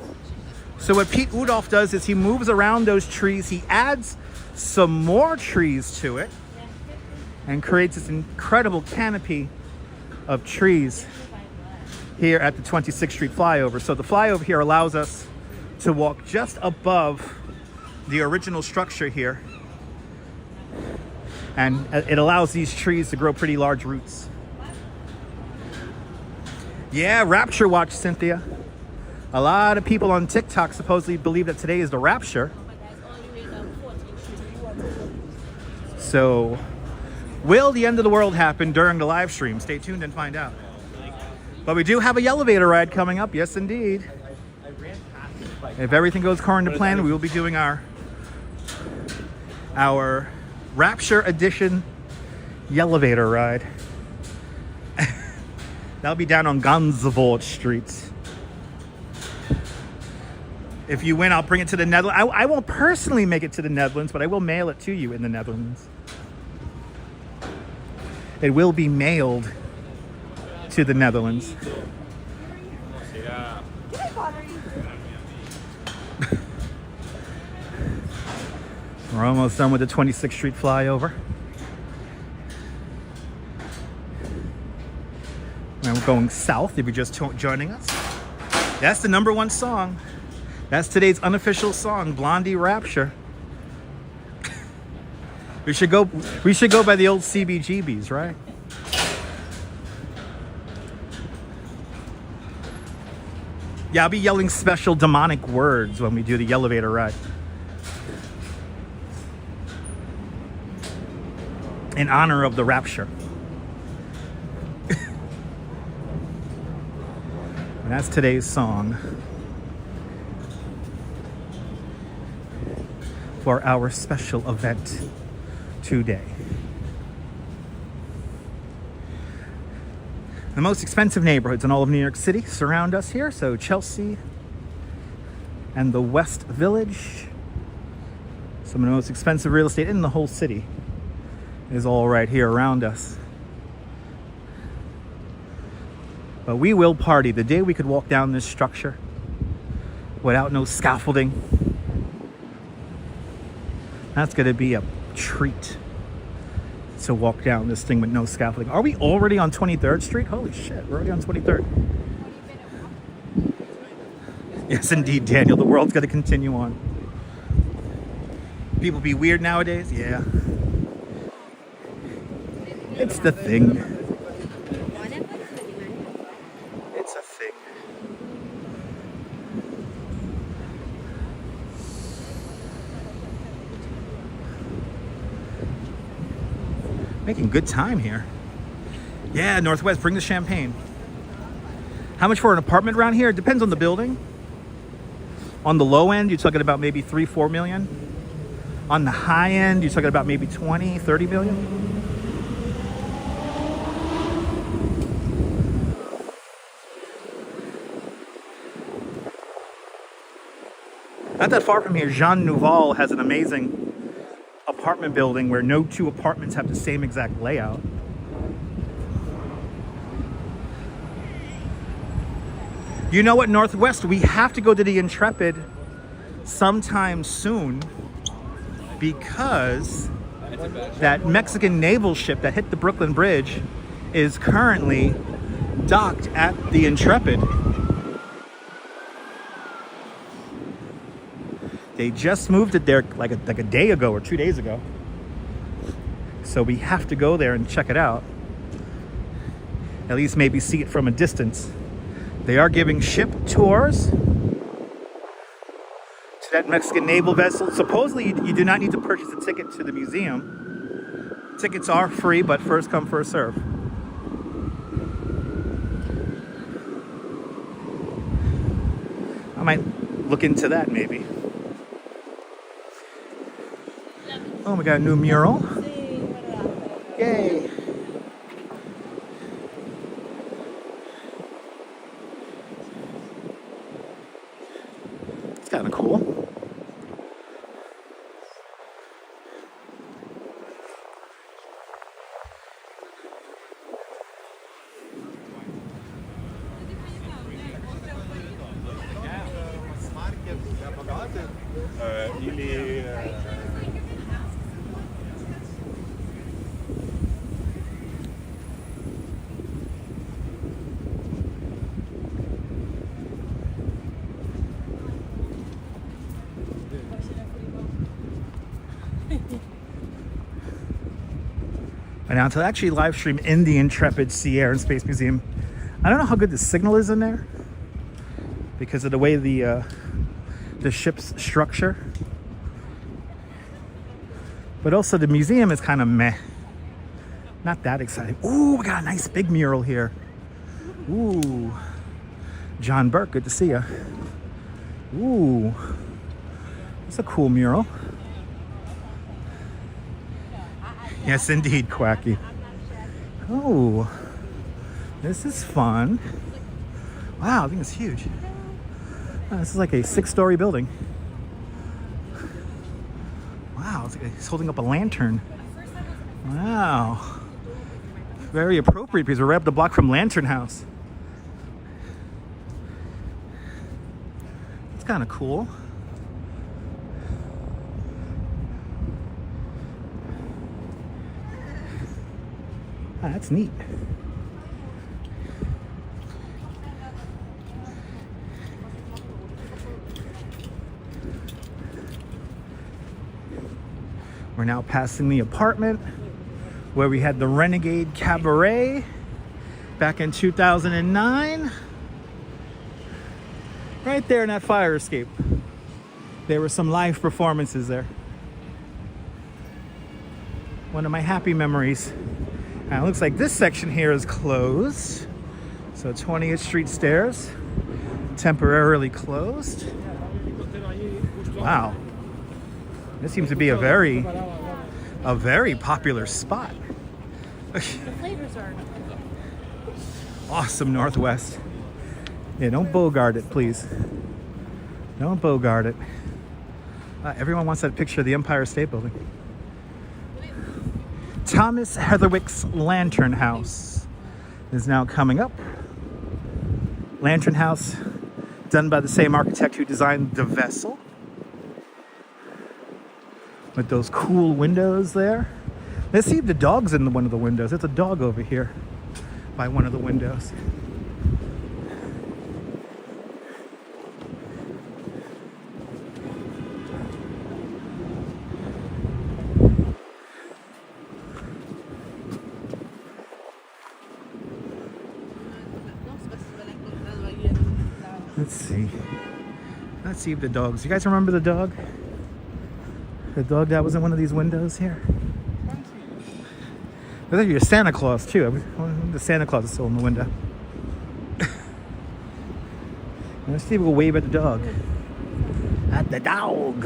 So what Piet Oudolf does is he moves around those trees, he adds some more trees to it, and creates this incredible canopy of trees here at the 26th Street flyover. So the flyover here allows us to walk just above the original structure here, and it allows these trees to grow pretty large roots. Yeah, Rapture watch, Cynthia. A lot of people on TikTok supposedly believe that today is the Rapture. So will the end of the world happen during the live stream? Stay tuned and find out. But we do have a elevator ride coming up. Yes, indeed. If everything goes according to plan, we will be doing our Rapture edition elevator ride. That'll be down on Gonzavort Street. If you win, I'll bring it to the Netherlands. I won't personally make it to the Netherlands, but I will mail it to you in the Netherlands. It will be mailed to the Netherlands. We're almost done with the 26th Street flyover. And we're going south if you're just joining us. That's the #1 song. That's today's unofficial song, Blondie Rapture. We should go by the old CBGBs, right? Yeah, I'll be yelling special demonic words when we do the elevator ride. In honor of the rapture. And that's today's song for our special event today. The most expensive neighborhoods in all of New York City surround us here. So Chelsea and the West Village. Some of the most expensive real estate in the whole city is all right here around us. But we will party. The day we could walk down this structure without no scaffolding, that's going to be a treat to walk down this thing with no scaffolding. Are we already on 23rd Street? Holy shit, we're already on 23rd. Yes, indeed, Daniel. The world's going to continue on. People be weird nowadays? Yeah. It's the thing. It's a thing. Making good time here. Yeah, Northwest, bring the champagne. How much for an apartment around here? It depends on the building. On the low end, you're talking about maybe 3-4 million. On the high end, you're talking about maybe 20-30 million. Not that far from here, Jean Nouvel has an amazing apartment building where no two apartments have the same exact layout. You know what, Northwest, we have to go to the Intrepid sometime soon because that Mexican naval ship that hit the Brooklyn Bridge is currently docked at the Intrepid. They just moved it there like a day ago or 2 days ago. So we have to go there and check it out. At least maybe see it from a distance. They are giving ship tours to that Mexican naval vessel. Supposedly you do not need to purchase a ticket to the museum. Tickets are free, but first come, first serve. I might look into that maybe. Oh, we got a new mural. Yay. It's kind of cool. Now to actually live stream in the Intrepid Sea, Air and Space Museum, I don't know how good the signal is in there because of the way the ship's structure. But also the museum is kind of meh. Not that exciting. Ooh, we got a nice big mural here. Ooh. John Burke, good to see you. Ooh. That's a cool mural. Yes, indeed, Quacky. Oh, this is fun. Wow, I think it's huge. This is like a 6-story building. Wow, he's holding up a lantern. Wow. Very appropriate because we're right up the block from Lantern House. It's kind of cool. Ah, that's neat. We're now passing the apartment where we had the Renegade Cabaret back in 2009. Right there in that fire escape. There were some live performances there. One of my happy memories. Now it looks like this section here is closed. So 20th Street stairs, temporarily closed. Wow. This seems to be a very popular spot. The flavors are Awesome Northwest. Yeah, don't bogart it, please. Don't bogart it. Everyone wants that picture of the Empire State Building. Thomas Heatherwick's Lantern House is now coming up. Lantern House, done by the same architect who designed the vessel. With those cool windows there. Let's see if the dog's in one of the windows. There's a dog over here by one of the windows. Let's see. Let's see if the dogs. You guys remember the dog? The dog that was in one of these windows here? I think you're Santa Claus too. The Santa Claus is still in the window. Let's see if we'll wave at the dog. At the dog.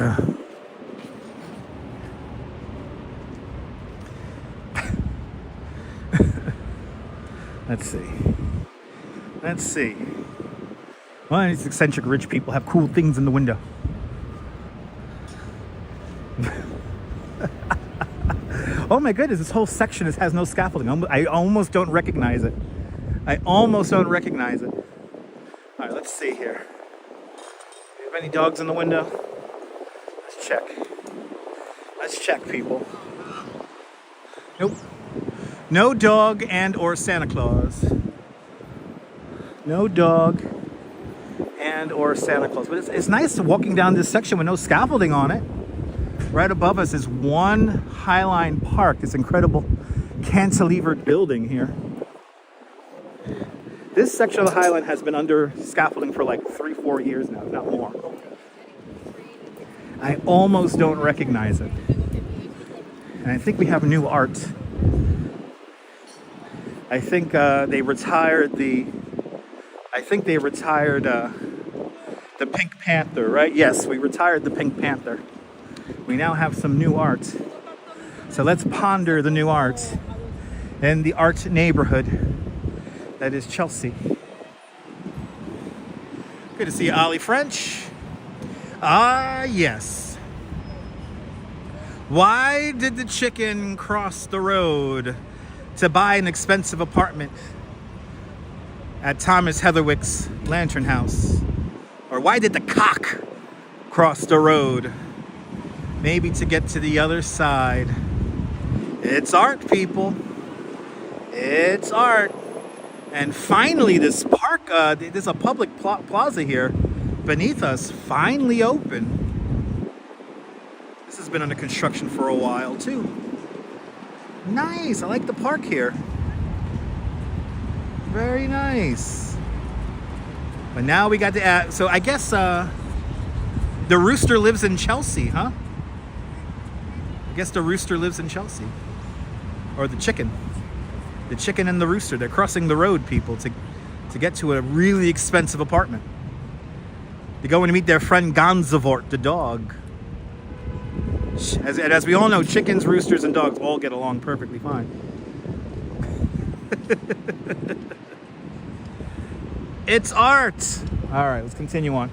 Let's see. Let's see. Well, these eccentric rich people have cool things in the window. Oh my goodness, this whole section has no scaffolding. I almost don't recognize it. I almost don't recognize it. All right, let's see here. Do you have any dogs in the window? Let's check. Let's check, people. Nope. No dog and or Santa Claus. No dog and or Santa Claus. But it's nice walking down this section with no scaffolding on it. Right above us is one Highline Park, this incredible cantilevered building here. This section of the Highline has been under scaffolding for like 3-4 years now, if not more. I almost don't recognize it. And I think we have new art. I think they retired the Pink Panther, right? Yes, we retired the Pink Panther. We now have some new art. So let's ponder the new art in the art neighborhood that is Chelsea. Good to see you, Ollie French. Ah, yes. Why did the chicken cross the road to buy an expensive apartment at Thomas Heatherwick's Lantern House? Or why did the cock cross the road? Maybe to get to the other side. It's art, people. It's art. And finally, this park, there's a public plaza here beneath us, finally open. This has been under construction for a while, too. Nice. I like the park here. Very nice. But now we got to add, so I guess the rooster lives in Chelsea, huh? I guess the rooster lives in Chelsea. Or the chicken. The chicken and the rooster. They're crossing the road, people, to get to a really expensive apartment. They go in to meet their friend Ganzavort, the dog. As we all know, chickens, roosters, and dogs all get along perfectly fine. It's art. All right, let's continue on.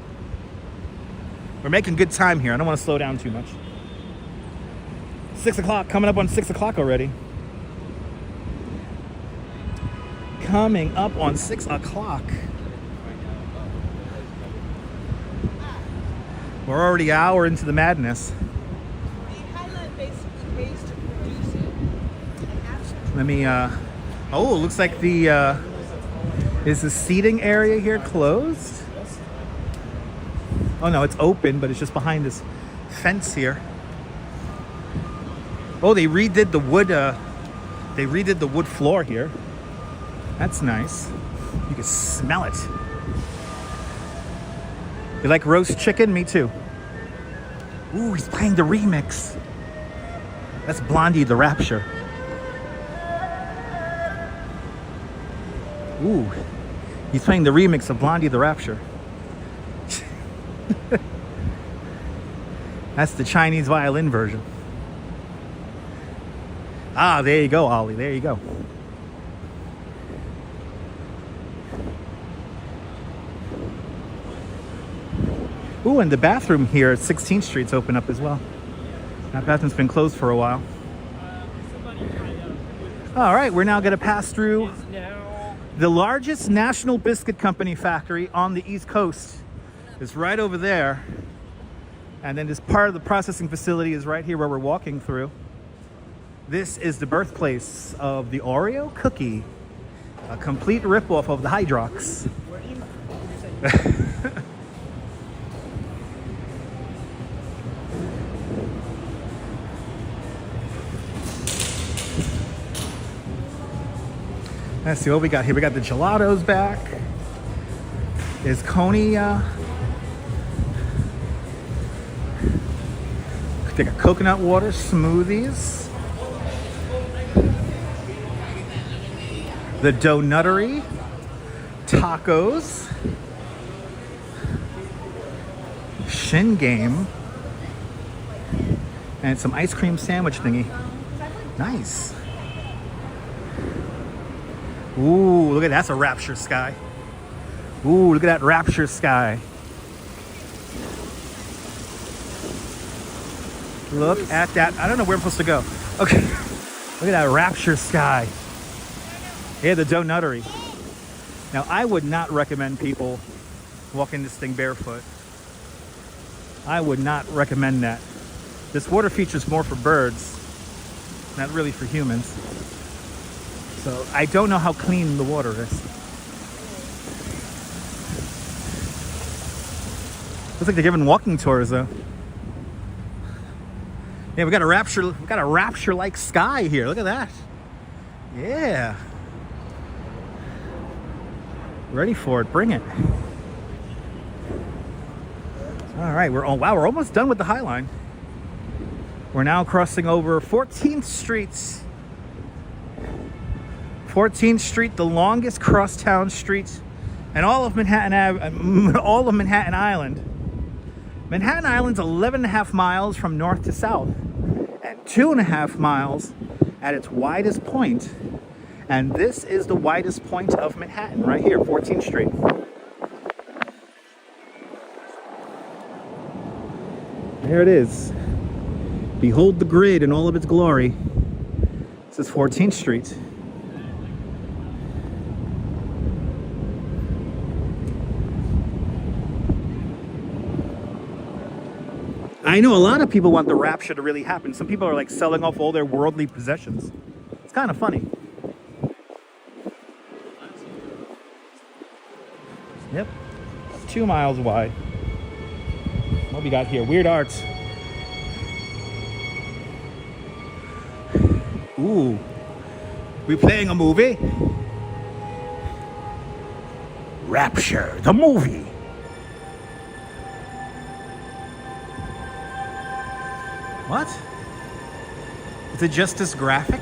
We're making good time here. I don't want to slow down too much. 6 o'clock, coming up on 6 o'clock already. Coming up on 6 o'clock. We're already an hour into the madness. The Highline basically pays to produce it. And after Let me, oh, it looks like the, is the seating area here closed? Oh no, it's open, but it's just behind this fence here. Oh, they redid the wood floor here. That's nice. You can smell it. You like roast chicken? Me too. Ooh, he's playing the remix. That's Blondie the Rapture. Ooh, he's playing the remix of Blondie the Rapture. That's the Chinese violin version. Ah, there you go, Ollie. There you go. Ooh, and the bathroom here at 16th Street's open up as well. That bathroom's been closed for a while. All right, we're now going to pass through the largest national biscuit company factory on the East Coast. It's right over there. And then this part of the processing facility is right here where we're walking through. This is the birthplace of the Oreo cookie, a complete ripoff of the Hydrox. Let's see what we got here. We got the gelatos back. Is Coney, they got coconut water, smoothies. The Donuttery, tacos, Shin Game, and some ice cream sandwich thingy. Nice. Ooh, look at that. That's a Rapture sky. Ooh, look at that Rapture sky. Look at that. I don't know where I'm supposed to go. Okay. Look at that Rapture sky. Yeah, the Donuttery. Now, I would not recommend people walking this thing barefoot. I would not recommend that. This water feature's more for birds, not really for humans. So I don't know how clean the water is. Looks like they're giving walking tours though. Yeah, we got a Rapture-like sky here. Look at that. Yeah. Ready for it. Bring it. All right, we're almost done with the Highline. We're now crossing over 14th Street. 14th Street, the longest crosstown street in all of Manhattan Island. Manhattan Island's 11.5 miles from north to south and 2.5 miles at its widest point. And this is the widest point of Manhattan right here, 14th Street. There it is. Behold the grid in all of its glory. This is 14th Street. I know a lot of people want the Rapture to really happen. Some people are like selling off all their worldly possessions. It's kind of funny. Yep, 2 miles wide. What we got here? Weird Arts. Ooh, we playing a movie? Rapture, the movie. What? Is it just this graphic?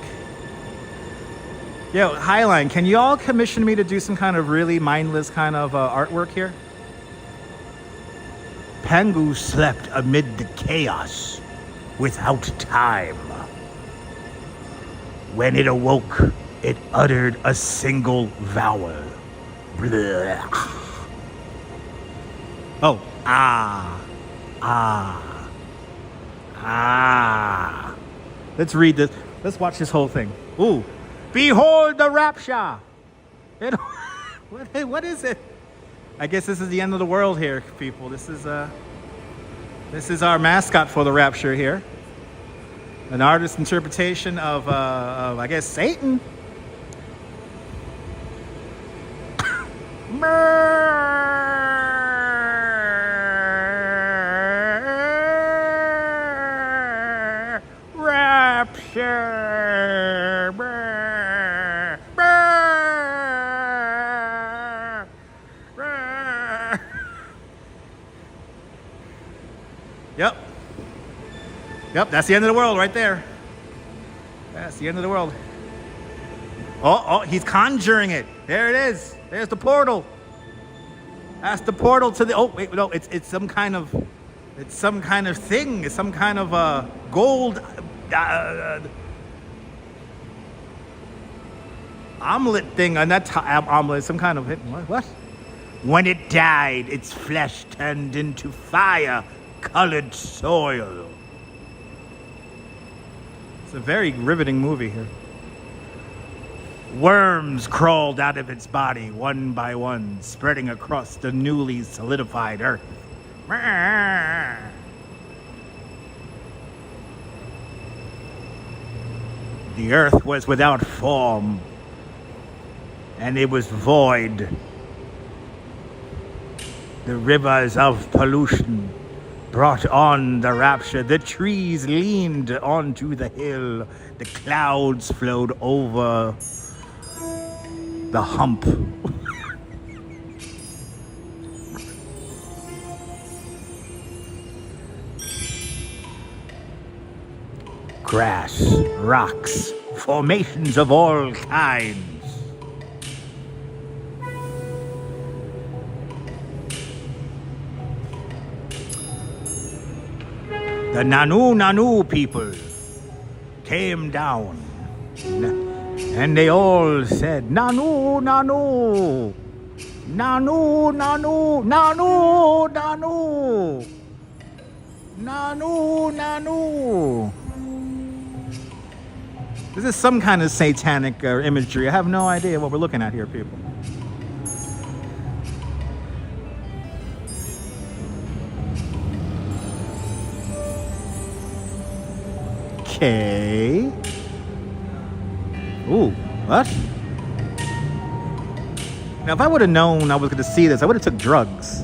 Yo, Highline, can you all commission me to do some kind of really mindless kind of artwork here? Pangu slept amid the chaos without time. When it awoke, it uttered a single vowel. Blah. Oh, ah. Ah. Ah. Let's read this. Let's watch this whole thing. Ooh. Behold the rapture. What is it? I guess this is the end of the world here, people. This is our mascot for the rapture here. An artist's interpretation of I guess, Satan. Rapture. Yep, that's the end of the world right there. That's the end of the world. Oh, he's conjuring it. There it is. There's the portal. That's the portal to the. Oh wait, no, it's some kind of thing. It's some kind of gold omelet thing, and that omelet. Some kind of what? When it died, its flesh turned into fire-colored soil. It's a very riveting movie here. Worms crawled out of its body one by one, spreading across the newly solidified earth. The earth was without form, and it was void. The rivers of pollution brought on the rapture. The trees leaned onto the hill. The clouds flowed over the hump. Grass, rocks, formations of all kinds. The Nanu people came down, and they all said, Nanu, Nanu, Nanu, Nanu, Nanu, Nanu, Nanu, Nanu. This is some kind of satanic imagery. I have no idea what we're looking at here, people. Okay. Ooh, what? Now, if I would have known I was going to see this, I would have took drugs.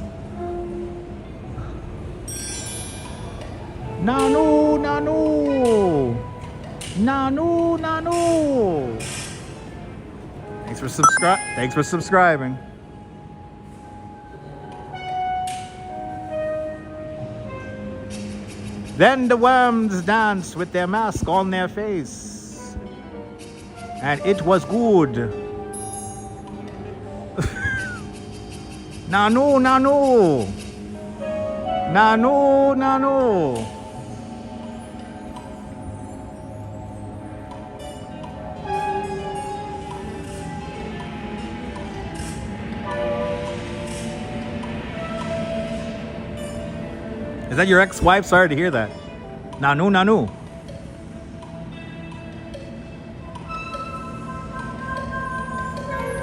Nanu, Nanu. Nanu, Nanu. Thanks for subscribing. Then the worms danced with their mask on their face, and it was good. Nanu, Nanu. Nanu, Nanu. Is that your ex-wife? Sorry to hear that. Nanu, Nanu.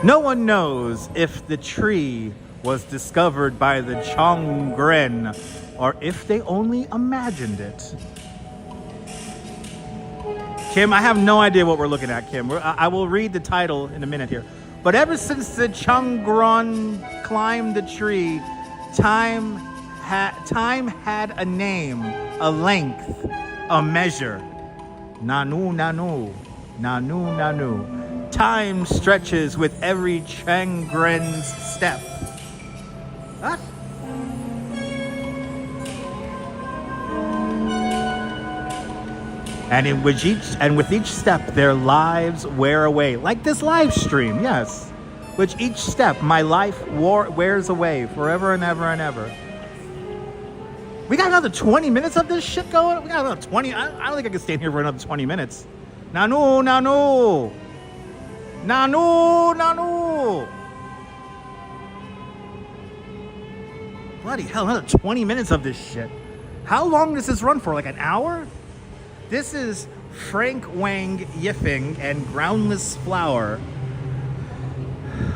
No one knows if the tree was discovered by the Chongren or if they only imagined it. Kim, I have no idea what we're looking at, Kim. I will read the title in a minute here. But ever since the Chongren climbed the tree, time had a name, a length, a measure. Nanu, Nanu, Nanu, Nanu. Time stretches with every Changren's step. What? And with each step, their lives wear away, like this live stream. Yes, with each step, my life wears away forever and ever and ever. We got another 20 minutes of this shit going? We got another 20? I don't think I can stay here for another 20 minutes. Nanu, Nanu. Nanu, Nanu. Bloody hell, another 20 minutes of this shit. How long does this run for? Like an hour? This is Frank Wang Yiffing and Groundless Flower.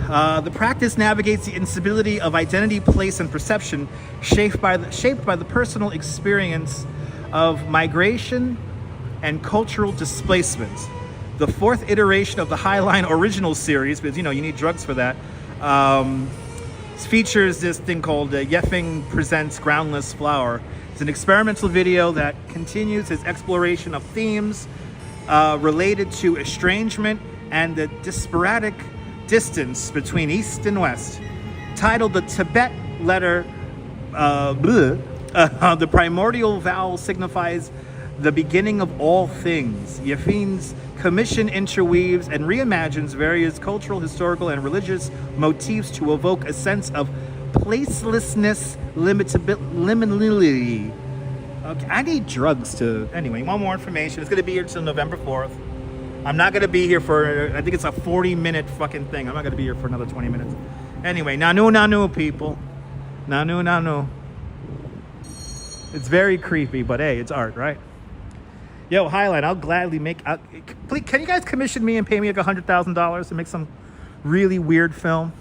The practice navigates the instability of identity, place, and perception shaped by the personal experience of migration and cultural displacement. The fourth iteration of the Highline original series, because you need drugs for that, features this thing called Yeffing Presents Groundless Flower. It's an experimental video that continues his exploration of themes related to estrangement and the disparate distance between East and West. Titled The Tibet Letter, the primordial vowel signifies the beginning of all things. Yeffing's commission interweaves and reimagines various cultural, historical, and religious motifs to evoke a sense of placelessness, liminality. Okay, I need drugs to... Anyway, want more information? It's going to be here until November 4th. I'm not going to be here for... I think it's a 40-minute fucking thing. I'm not going to be here for another 20 minutes. Anyway, nanu, people. Nanu. It's very creepy, but hey, it's art, right? Yo, Highline, I'll gladly make... please, can you guys commission me and pay me like $100,000 to make some really weird film?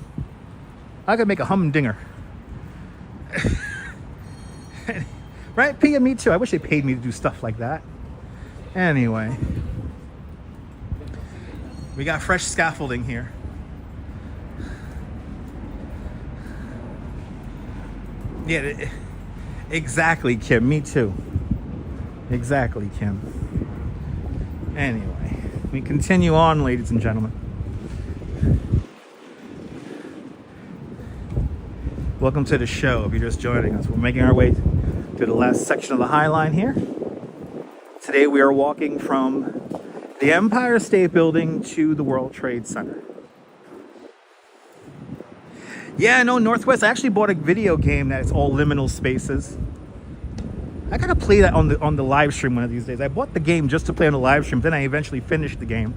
I could make a humdinger. Right? Pia, me too. I wish they paid me to do stuff like that. Anyway. We got fresh scaffolding here. Yeah, exactly, Kim. Me too. Exactly, Kim. Anyway, we continue on, ladies and gentlemen. Welcome to the show if you're just joining us. We're making our way to the last section of the Highline here. Today we are walking from the Empire State Building to the World Trade Center. Yeah, no, Northwest. I actually bought a video game that's all liminal spaces. I gotta play that on the live stream one of these days. I bought the game just to play on the live stream, then I eventually finished the game.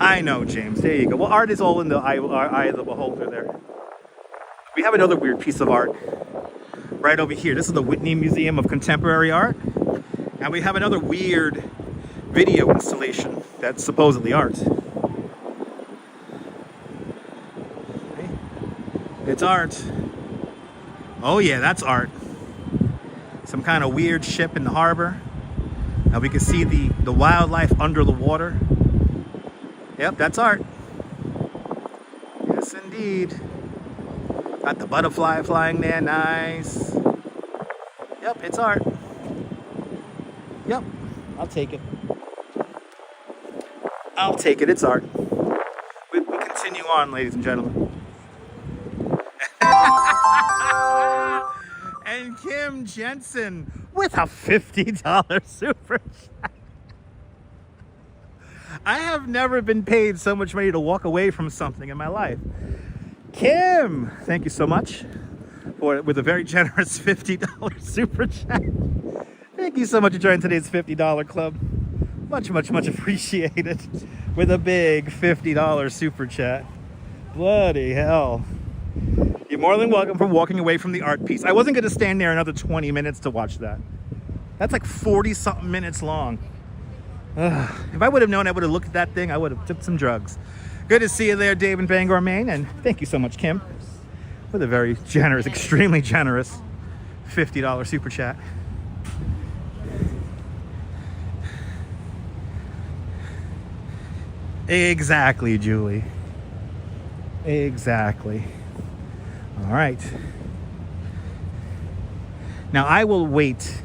I know, James. There you go. Well, art is all in the eye of the beholder there. We have another weird piece of art right over here. This is the Whitney Museum of Contemporary Art. And we have another weird video installation that's supposedly art. It's art. Oh yeah, that's art. Some kind of weird ship in the harbor. Now we can see the wildlife under the water. Yep, that's art. Yes, indeed. Got the butterfly flying there, nice. Yep, it's art. Yep, I'll take it. I'll take it, it's art. We continue on, ladies and gentlemen. And Kim Jensen with a $50 super chat. I have never been paid so much money to walk away from something in my life. Kim, thank you so much with a very generous $50 super chat. Thank you so much for joining today's $50 club. Much appreciated. With a big $50 super chat. Bloody hell. You're more than welcome for walking away from the art piece. I wasn't going to stand there another 20 minutes to watch that. That's like 40-something minutes long. If I would have known I would have looked at that thing, I would have took some drugs. Good to see you there, Dave in Bangor, Maine. And thank you so much, Kim, with a very generous, extremely generous $50 super chat. Exactly, Julie. Exactly. All right. Now I will wait.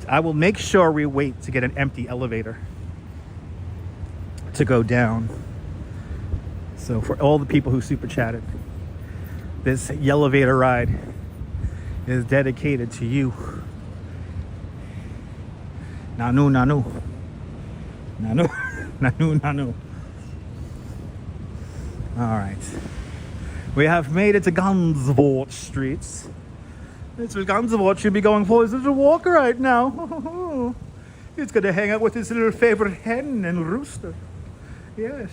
I will make sure we wait to get an empty elevator to go down. So for all the people who super chatted, this elevator ride is dedicated to you. Nanu. All right. We have made it to Gansevoort streets. This is Gansevoort should be going for his little walk right now. He's going to hang out with his little favorite hen and rooster. Yes.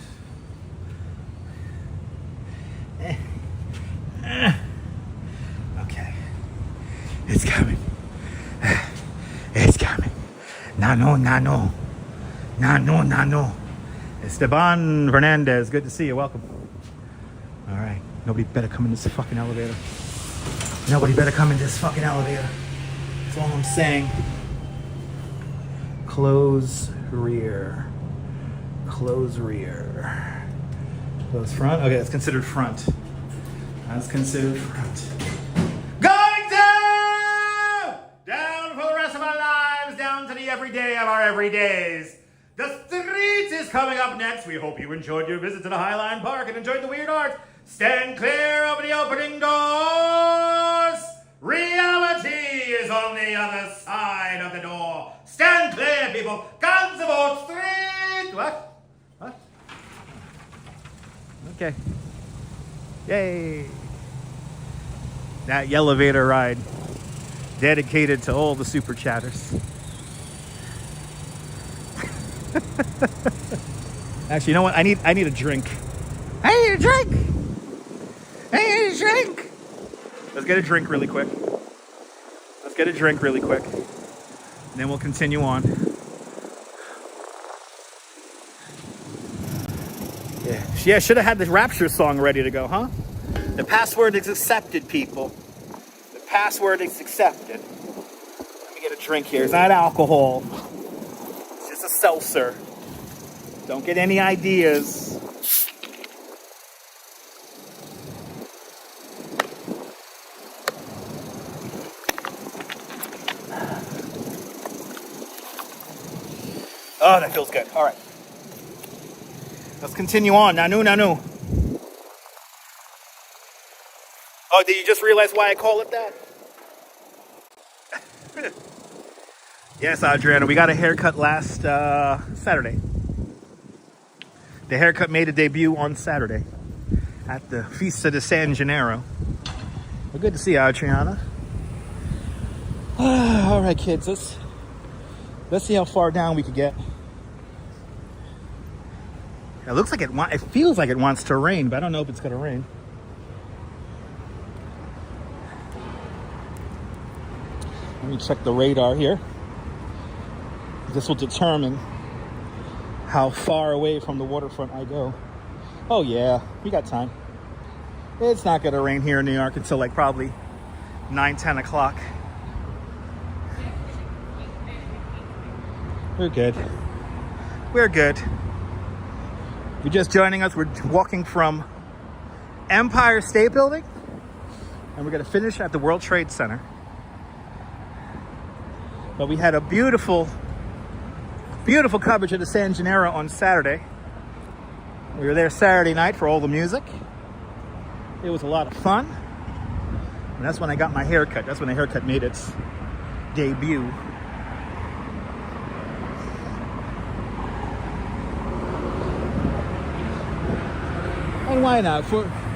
Okay. It's coming. It's coming. Nano, nano. Nano, nano. Esteban Fernandez, good to see you. Welcome. All right. Nobody better come in this fucking elevator. Nobody better come in this fucking elevator. That's all I'm saying. Close rear. Close rear. Close front. Okay, that's considered front. That's considered front. Going down! Down for the rest of our lives, down to the everyday of our everydays. The street is coming up next. We hope you enjoyed your visit to the Highline Park and enjoyed the weird art. Stand clear of the opening doors. Reality is on the other side of the door. Stand clear, people. Guns aboard street. What? What? Okay. Yay. That elevator ride dedicated to all the super chatters. Actually, you know what? I need a drink. I need a drink. I need a drink. Let's get a drink really quick. Let's get a drink really quick. And then we'll continue on. Yeah, should have had the Rapture song ready to go, huh? The password is accepted, people. The password is accepted. Let me get a drink here. It's not alcohol. It's just a seltzer. Don't get any ideas. Oh, that feels good. All right. Let's continue on. Nanu, nanu. Oh, did you just realize why I call it that? Yes, Adriana, we got a haircut last Saturday. The haircut made a debut on Saturday at the Fiesta de San Gennaro. Well, good to see you, Adriana. All right, kids, let's see how far down we could get. It looks like it feels like it wants to rain, but I don't know if it's gonna rain. Let me check the radar here. This will determine how far away from the waterfront I go. Oh yeah, we got time. It's not gonna rain here in New York until like probably 9-10 o'clock. We're good. We're good. If you're just joining us, we're walking from Empire State Building and we're gonna finish at the World Trade Center. But we had a beautiful coverage of the San Gennaro on Saturday. We were there Saturday night for all the music. It was a lot of fun. And that's when I got my haircut. That's when the haircut made its debut. And why not?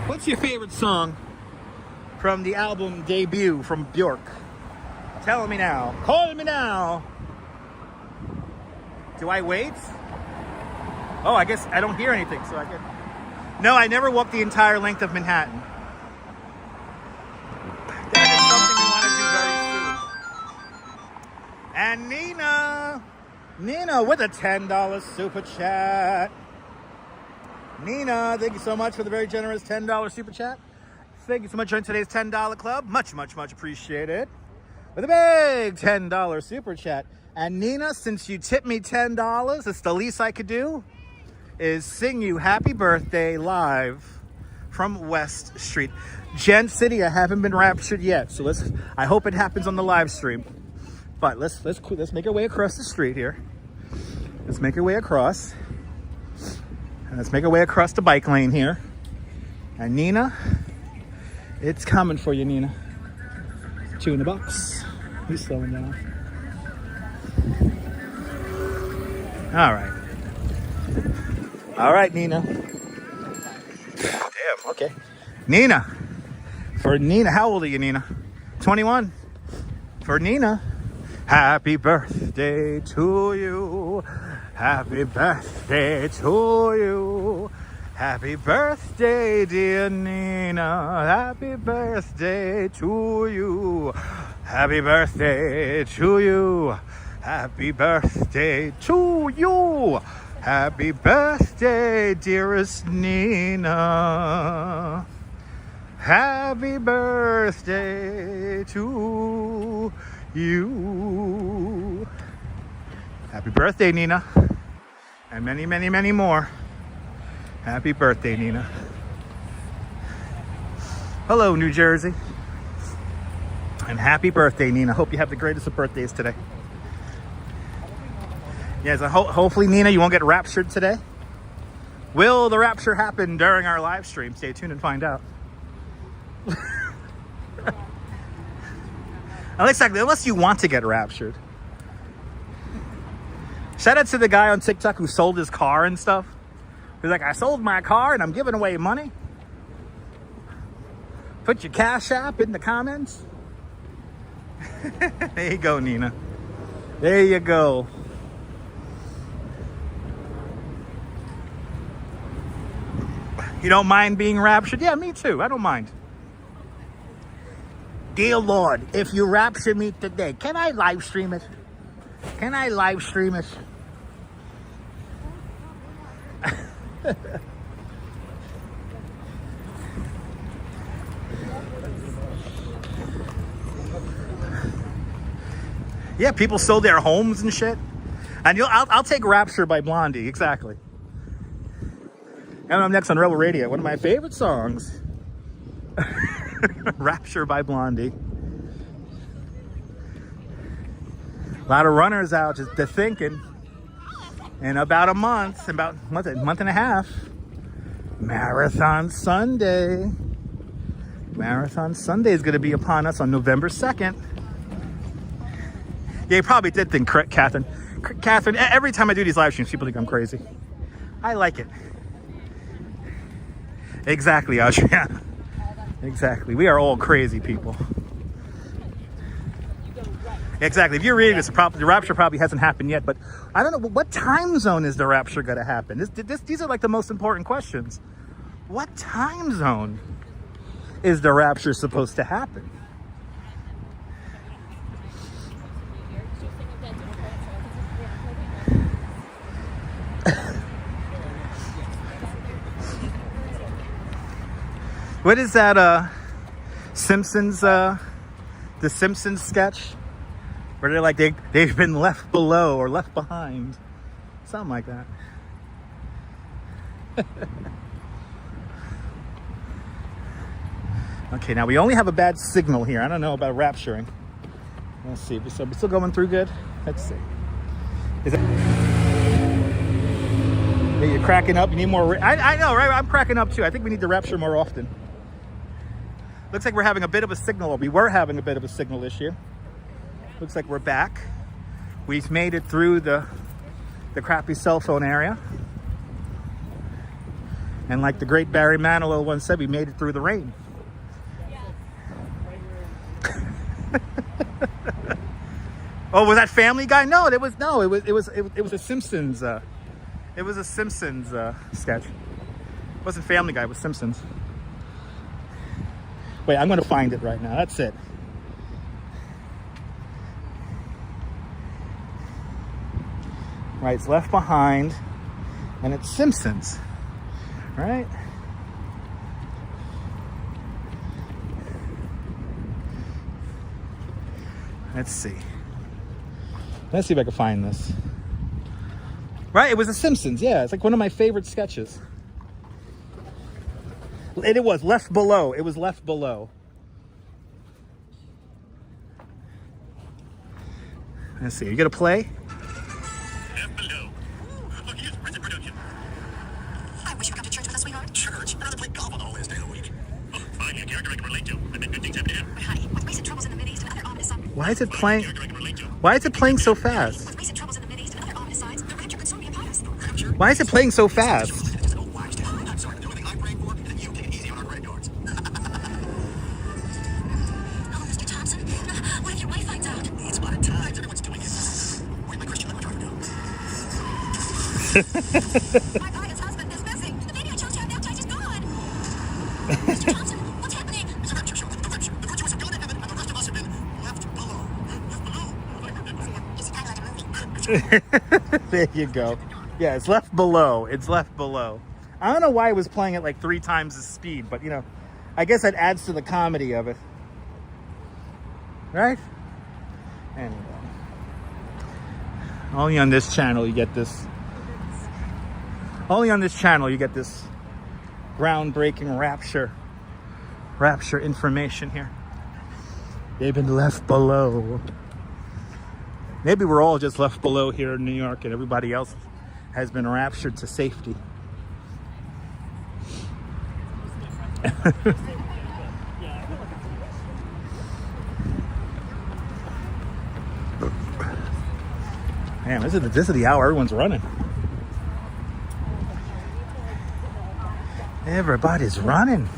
What's your favorite song from the album debut from Bjork? Tell me now. Call me now. Do I wait? Oh, I guess I don't hear anything, so I can... No, I never walked the entire length of Manhattan. That is something we want to do very soon. And Nina with a $10 super chat. Nina, thank you so much for the very generous $10 super chat. Thank you so much for today's $10 club. Much, much, much appreciated. With a big $10 super chat. And Nina, since you tipped me $10, it's the least I could do is sing you happy birthday live from West Street. Gent City, I haven't been raptured yet, so I hope it happens on the live stream. But let's make our way across the street here. Let's make our way across. And let's make our way across the bike lane here. And Nina, it's coming for you, Nina. $2 He's slowing down. All right. All right, Nina. Damn, okay. Nina. For Nina, how old are you, Nina? 21. For Nina, happy birthday to you. Happy birthday to you. Happy birthday, dear Nina. Happy birthday to you. Happy birthday to you. Happy birthday to you. Happy birthday, dearest Nina. Happy birthday to you. Happy birthday, Nina. And many, many, many more. Happy birthday, Nina. Hello, New Jersey. And happy birthday, Nina. Hope you have the greatest of birthdays today. Yeah, so hopefully, Nina, you won't get raptured today. Will the rapture happen during our live stream? Stay tuned and find out. Unless you want to get raptured. Shout out to the guy on TikTok who sold his car and stuff. He's like, I sold my car and I'm giving away money. Put your Cash App in the comments. There you go, Nina. There you go. You don't mind being raptured? Yeah, me too. I don't mind. Dear Lord, if you rapture me today, can I live stream it? Can I live stream it? Yeah, people sold their homes and shit. And I'll take Rapture by Blondie, exactly. And I'm next on Rebel Radio, one of my favorite songs. Rapture by Blondie. A lot of runners out, just they're thinking. In about a month, month and a half, Marathon Sunday. Marathon Sunday is going to be upon us on November 2nd. Yeah, you probably did think, Catherine. Catherine, every time I do these live streams, people think I'm crazy. I like it. Exactly, Audrey. Exactly. We are all crazy people. Exactly. If you're reading this, the rapture probably hasn't happened yet, but I don't know, what time zone is the rapture going to happen? These are like the most important questions. What time zone is the rapture supposed to happen? What is that, Simpsons, the Simpsons sketch? Where they're like, they've been left below or left behind. Something like that. Okay, now we only have a bad signal here. I don't know about rapturing. Let's see, we're still going through good? Let's see. Is it... Yeah, you're cracking up, you need more... I know, right? I'm cracking up too. I think we need to rapture more often. Looks like we're having a bit of a signal, or we were having a bit of a signal issue. Looks like we're back. We've made it through the crappy cell phone area. And like the great Barry Manilow once said, we made it through the rain. Oh, was that Family Guy? No, it was a Simpsons. It was a Simpsons sketch. It wasn't Family Guy, it was Simpsons. Wait, I'm going to find it right now. That's it. Right, it's Left Behind, and it's Simpsons, right? Let's see. Let's see if I can find this. Right, it was The Simpsons, yeah. It's like one of my favorite sketches. It was Left Below. It was Left Below. Let's see, you gonna play? Left Below. Look, here's present production. I wish you'd come to church with us, sweetheart. Church? I'd rather play golf on all this day of the week. Oh, finally, a character I can relate to. I bet good things happen to him. But honey, with recent troubles in the Mideast and other ominous signs... Why is it playing? Why is it playing so fast? With recent troubles in the Mideast and other ominous signs, the rapture could soon be upon us. Why is it playing so fast? I'm sorry to do anything I'm praying for, and you take it easy on our granddaughts. Oh, Mr. Thompson, what if your wife finds out? It's about time. Everyone's doing it. Where'd my Christian lemon driver go? My bias husband is missing. The baby I chose to have baptized is gone. Mr. Thompson, what's happening? It's a rapture show. The rapture. The virtuous have gone to heaven, and the rest of us have been left below. There you go. Yeah, it's left below. It's left below. I don't know why it was playing at like 3 times the speed, but you know, I guess that adds to the comedy of it. Right? Anyway. Only on this channel you get this. Only on this channel you get this groundbreaking Rapture information here. They've been left below. Maybe we're all just left below here in New York and everybody else has been raptured to safety. Man, this is the hour everyone's running. Everybody's running.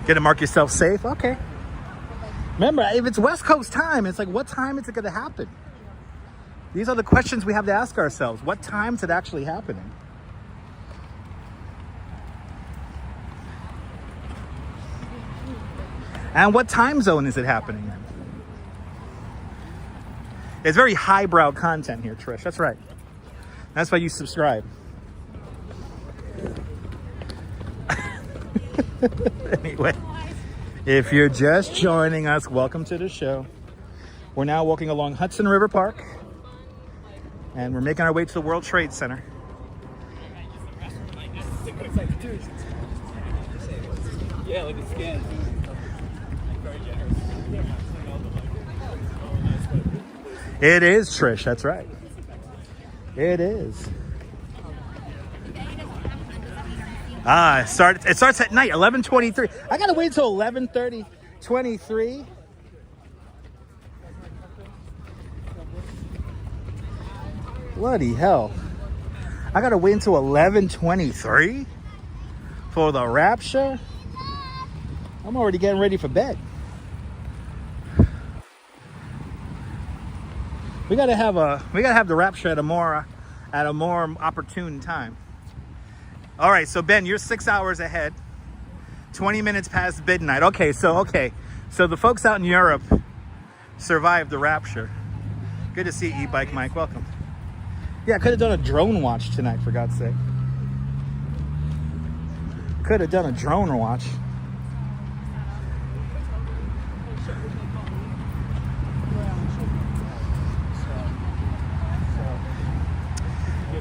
Gonna mark yourself safe? Okay. Remember, if it's West Coast time, it's like, what time is it gonna happen? These are the questions we have to ask ourselves. What time is it actually happening? And what time zone is it happening in? It's very highbrow content here, Trish. That's right. That's why you subscribe. Anyway, if you're just joining us, welcome to the show. We're now walking along Hudson River Park, and we're making our way to the World Trade Center. Yeah, like a scan. Very generous. It is, Trish. That's right. It is. It starts at night, 11:23. I gotta wait until 11:23. Bloody hell! I gotta wait until 11:23 for the Rapture. I'm already getting ready for bed. We gotta have the Rapture at a more opportune time. All right, so Ben, you're 6 hours ahead, 20 minutes past midnight. Okay, so the folks out in Europe survived the Rapture. Good to see you, E-Bike Mike. Welcome. Yeah, I could have done a drone watch tonight, for God's sake. Could have done a drone watch.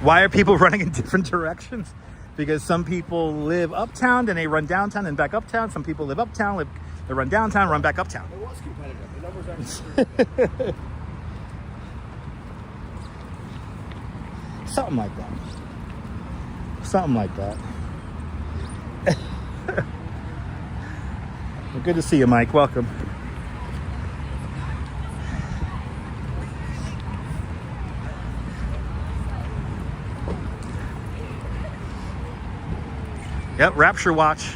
Why are people running in different directions? Because some people live uptown, then they run downtown and back uptown. Some people live uptown, they run downtown, run back uptown. It was competitive. The numbers are Something like that. Something like that. Well, good to see you, Mike. Welcome. Yep, Rapture Watch.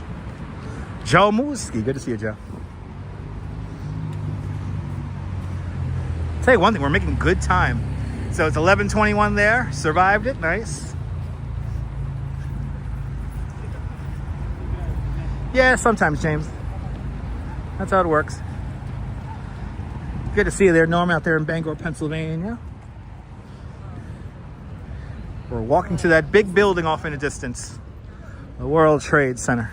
Joe Mooski. Good to see you, Joe. Tell you one thing, we're making good time. So it's 11:21 there. Survived it. Nice. Yeah, sometimes, James. That's how it works. Good to see you there, Norm, out there in Bangor, Pennsylvania. We're walking to that big building off in the distance. The World Trade Center.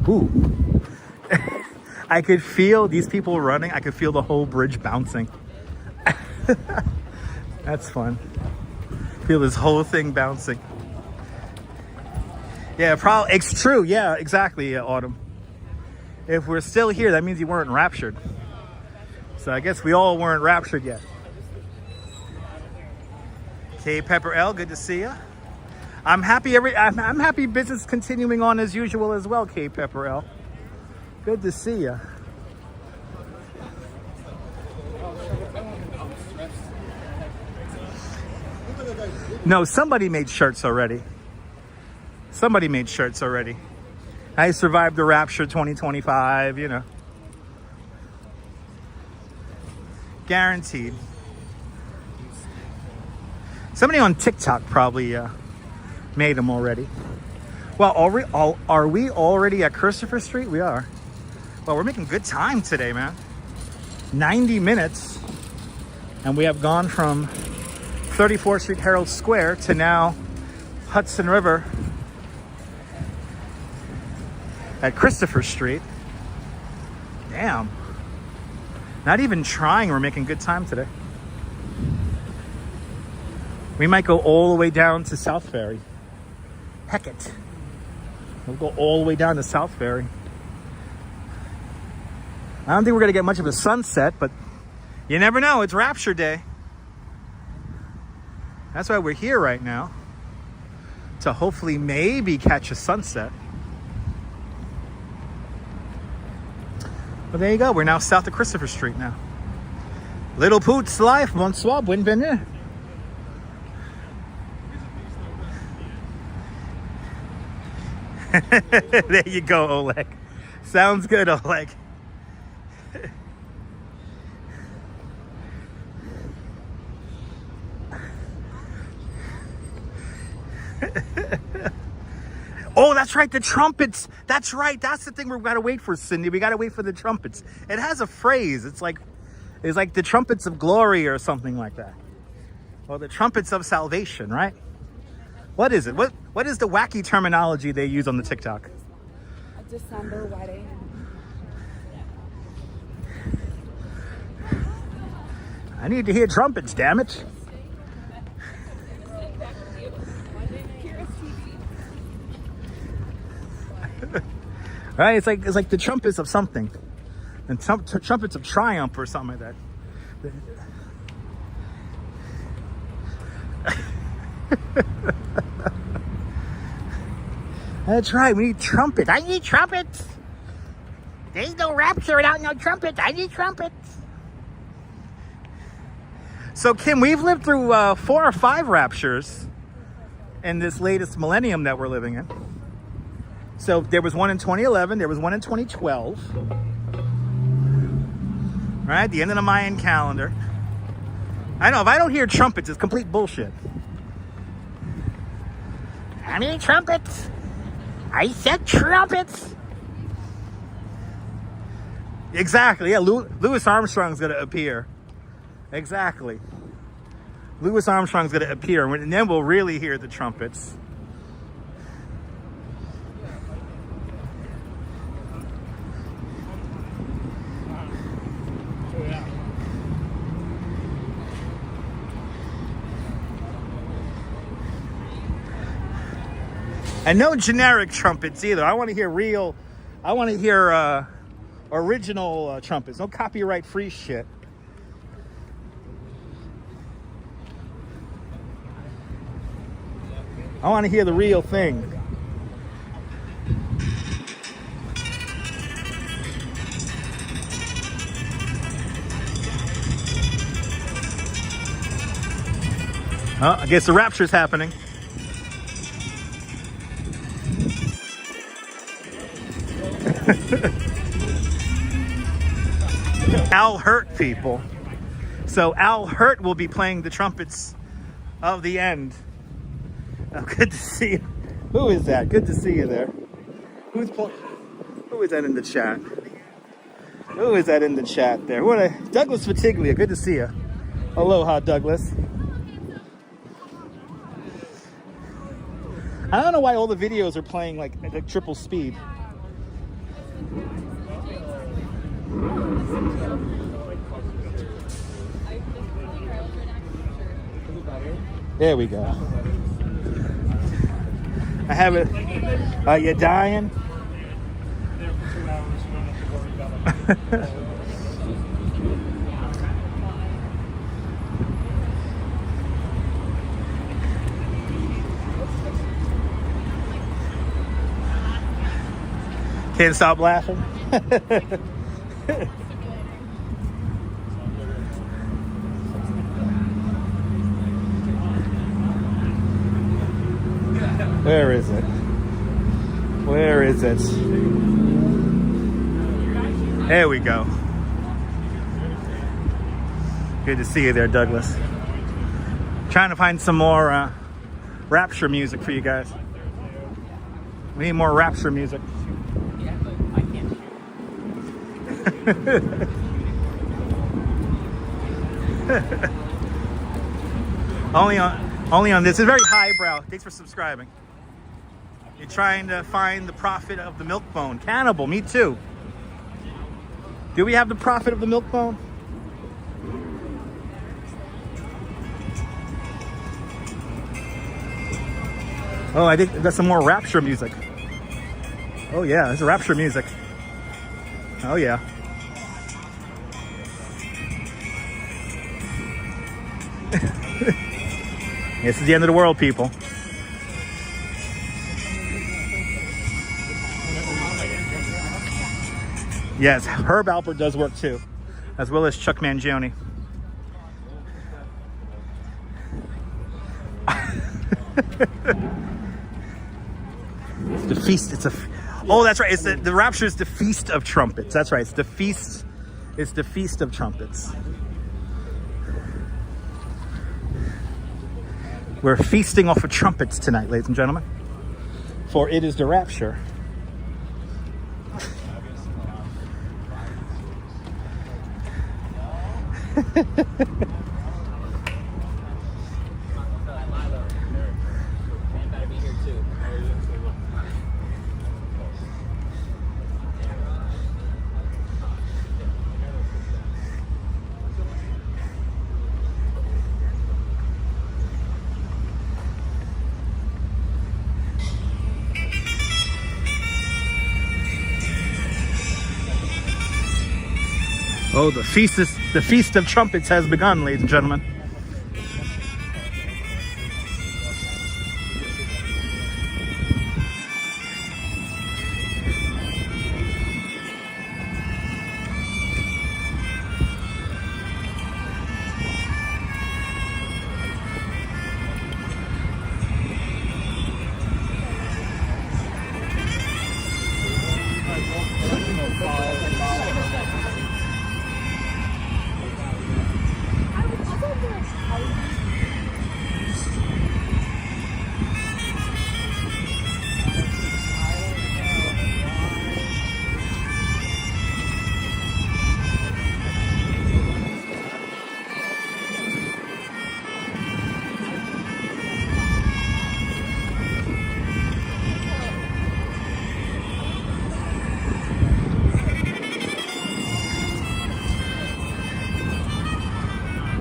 Ooh. I could feel these people running. I could feel the whole bridge bouncing. That's fun. Feel this whole thing bouncing. Yeah, probably. It's true. Yeah, exactly, Autumn. If we're still here, that means you weren't raptured. So I guess we all weren't raptured yet. K Pepper L, good to see you. I'm happy. I'm happy business continuing on as usual as well. K Pepper L, good to see you. No, somebody made shirts already. Somebody made shirts already. I survived the Rapture 2025, you know. Guaranteed. Somebody on TikTok probably made them already. Well, are we already at Christopher Street? We are. Well, we're making good time today, man. 90 minutes. And we have gone from 34th Street Herald Square to now Hudson River at Christopher Street. Damn. Not even trying, we're making good time today. We might go all the way down to South Ferry. Heck it. We'll go all the way down to South Ferry. I don't think we're going to get much of a sunset, but you never know. It's Rapture Day. That's why we're here right now. To hopefully maybe catch a sunset. Well, there you go. We're now south of Christopher Street now. Little Poots life. Bonsoir. Bienvenue. There you go, Oleg. Sounds good, Oleg. Oh, that's right, the trumpets. That's right. That's the thing we've got to wait for, Cindy. We got to wait for the trumpets. It has a phrase. It's like the trumpets of glory or something like that. Or the trumpets of salvation, right? What is it? What is the wacky terminology they use on the TikTok? A December wedding. I need to hear trumpets, damn it. Right? It's like the trumpets of something. And trumpets of triumph or something like that. That's right, we need trumpets. I need trumpets. There's no rapture without no trumpets. I need trumpets. So, Kim, we've lived through 4 or 5 raptures in this latest millennium that we're living in. So there was one in 2011, there was one in 2012. Right, the end of the Mayan calendar. I know, if I don't hear trumpets, it's complete bullshit. I need trumpets. I said trumpets. Exactly, yeah, Louis Armstrong's gonna appear. Exactly. Louis Armstrong's gonna appear, and then we'll really hear the trumpets. And no generic trumpets either. I want to hear real, I want to hear original trumpets. No copyright free shit. I want to hear the real thing. Oh, I guess the rapture's happening. Al Hurt people. So Al Hurt will be playing the trumpets of the end. Oh, good to see you. Who is that? Good to see you there. Who is that in the chat? Who is that in the chat there? Douglas Fatiglia. Good to see you. Aloha, Douglas. I don't know why all the videos are playing like at triple speed. There we go. I have it. Are you dying? Can't stop laughing. Where is it? Where is it? There we go. Good to see you there, Douglas. Trying to find some more Rapture music for you guys. We need more Rapture music. Yeah, but I can't shoot. Only on this. It's very highbrow. Thanks for subscribing. You're trying to find the prophet of the milk bone. Cannibal, me too. Do we have the prophet of the milk bone? Oh, I think that's some more Rapture music. Oh yeah, there's Rapture music. Oh yeah. This is the end of the world, people. Yes, Herb Alpert does work too, as well as Chuck Mangione. It's the feast. Oh, that's right. It's the Rapture is the Feast of Trumpets. That's right. It's the feast. It's the Feast of Trumpets. We're feasting off of trumpets tonight, ladies and gentlemen. For it is the Rapture. Oh, the Feast of Trumpets has begun, ladies and gentlemen.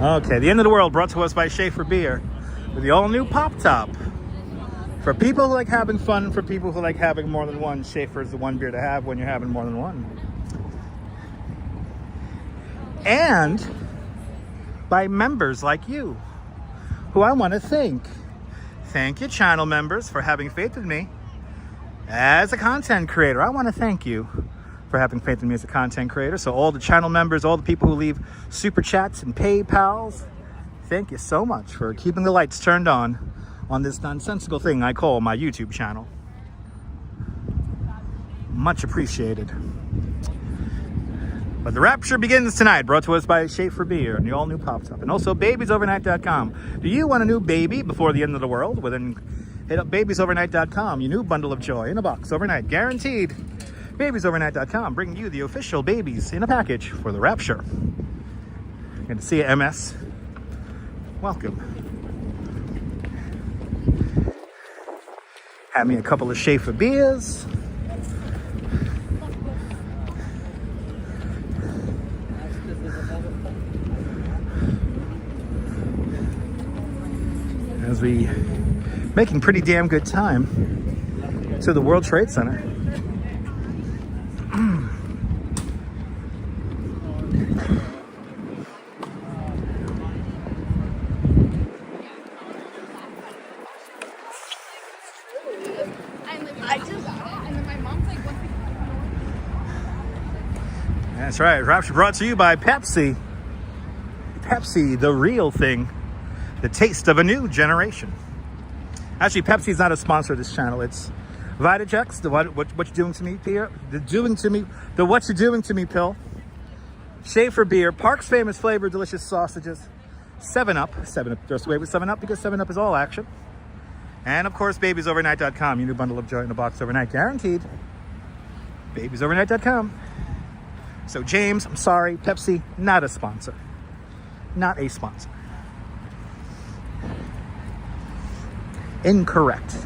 Okay, the end of the world brought to us by Schaefer Beer with the all-new Pop Top. For people who like having fun, for people who like having more than one, Schaefer is the one beer to have when you're having more than one. And by members like you, who I want to thank. Thank you, channel members, for having faith in me as a content creator. I want to thank you for having faith in me as a content creator. So all the channel members, all the people who leave super chats and PayPals, thank you so much for keeping the lights turned on this nonsensical thing I call my YouTube channel. Much appreciated. But the Rapture begins tonight, brought to us by Schaefer Beer and the all-new Pop Top. And also babiesovernight.com. Do you want a new baby before the end of the world? Well, then hit up babiesovernight.com, your new bundle of joy in a box overnight, guaranteed. Babiesovernight.com, bringing you the official babies in a package for the Rapture. Good to see you, MS. Welcome. Have me a couple of Schaefer beers. As we making pretty damn good time to the World Trade Center. That's right. Rapture brought to you by Pepsi. Pepsi, the real thing. The taste of a new generation. Actually, Pepsi's not a sponsor of this channel. It's Vitajex, the what you doing to me, Pierre? The what you doing to me pill. Schaefer beer, Park's famous flavor, delicious sausages. 7-Up, just away with 7-Up because 7-Up is all action. And of course, babiesovernight.com, your new bundle of joy in a box overnight, guaranteed. Babiesovernight.com. So James, I'm sorry, Pepsi, not a sponsor. Not a sponsor. Incorrect.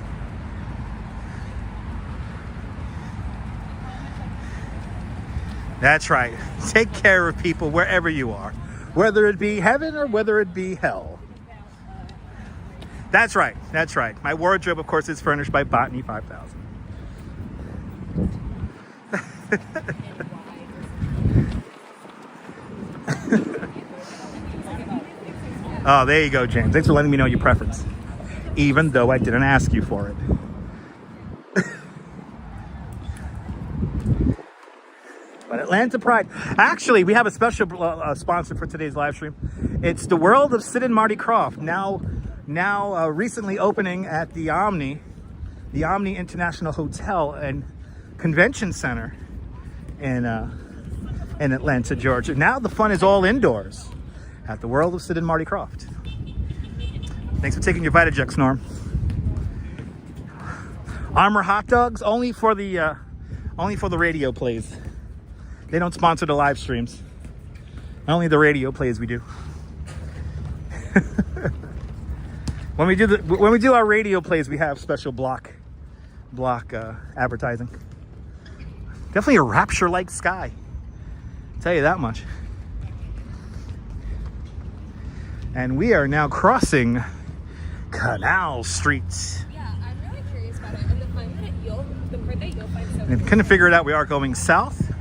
That's right. Take care of people wherever you are, whether it be heaven or whether it be hell. That's right. That's right. My wardrobe, of course, is furnished by Botany 5000. Oh, there you go, James. Thanks for letting me know your preference, even though I didn't ask you for it. But Atlanta Pride. Actually, we have a special sponsor for today's live stream. It's the World of Sid and Marty Krofft, now recently opening at the Omni International Hotel and Convention Center in Atlanta, Georgia. Now the fun is all indoors at the World of Sid and Marty Krofft. Thanks for taking your Vitajex, Norm. Armor hot dogs only for the radio plays. They don't sponsor the live streams. Only the radio plays we do. When we do our radio plays, we have special block advertising. Definitely a Rapture-like sky. I'll tell you that much. And we are now crossing Canal Street. Yeah, I'm really curious about it. And the fun that you'll find so And couldn't figure it out. We are going south.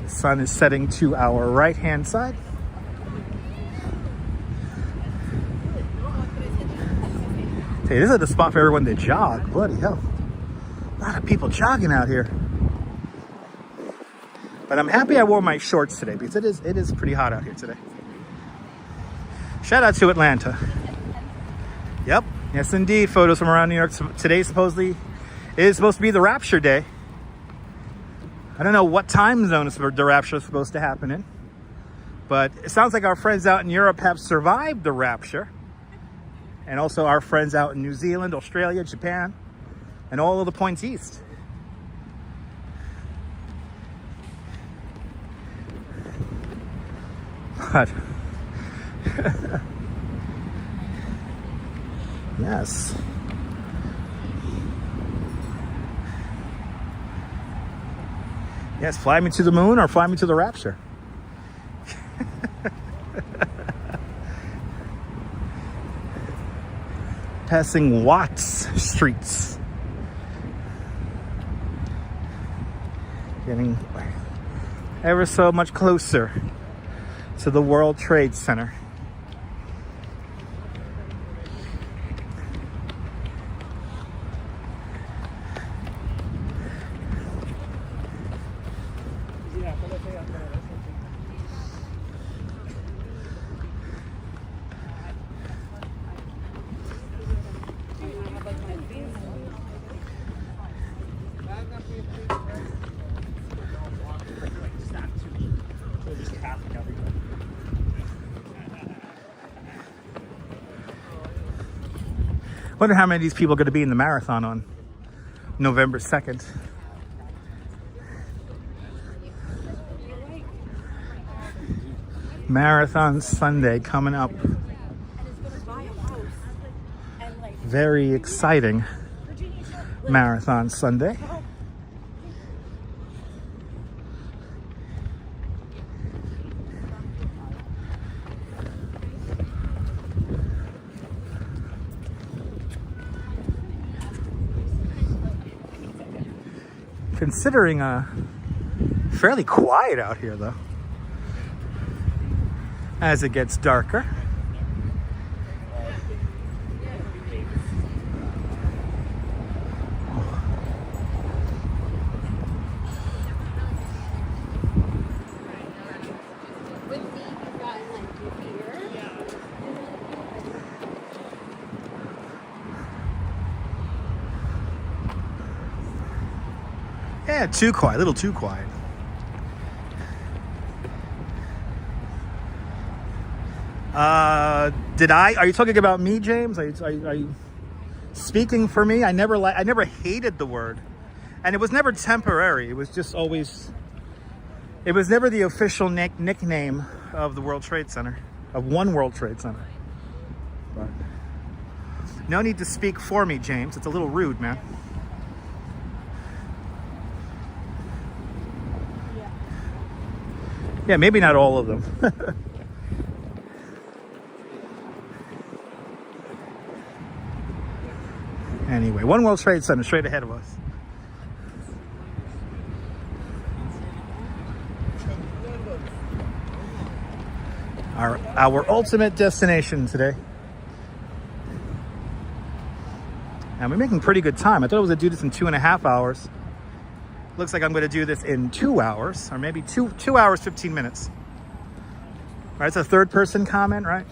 The sun is setting to our right-hand side. Hey, this is the spot for everyone to jog. Bloody hell. A lot of people jogging out here. But I'm happy I wore my shorts today because it is pretty hot out here today. Shout out to Atlanta. Yep. Yes, indeed. Photos from around New York. Today is supposed to be the Rapture day. I don't know what time zone the Rapture is supposed to happen in. But it sounds like our friends out in Europe have survived the Rapture. And also our friends out in New Zealand, Australia, Japan, and all of the points east. But yes. Yes, fly me to the moon or fly me to the Rapture. Passing Watts streets. Getting ever so much closer to the World Trade Center. Wonder how many of these people are going to be in the marathon on November 2nd. Marathon Sunday coming up. Very exciting Marathon Sunday. Considering fairly quiet out here though as it gets darker. Yeah, too quiet, a little too quiet. Are you talking about me, James? Are you speaking for me? I never hated the word. And it was never temporary. It was just always, it was never the official nickname of the World Trade Center, of One World Trade Center. But no need to speak for me, James. It's a little rude, man. Yeah, maybe not all of them. Anyway, One World Trade Center straight ahead of us. Our ultimate destination today. And we're making pretty good time. I thought I was gonna do this in 2.5 hours. Looks like I'm gonna do this in 2 hours, or maybe 2 hours, 15 minutes. All right, it's a third person comment, right?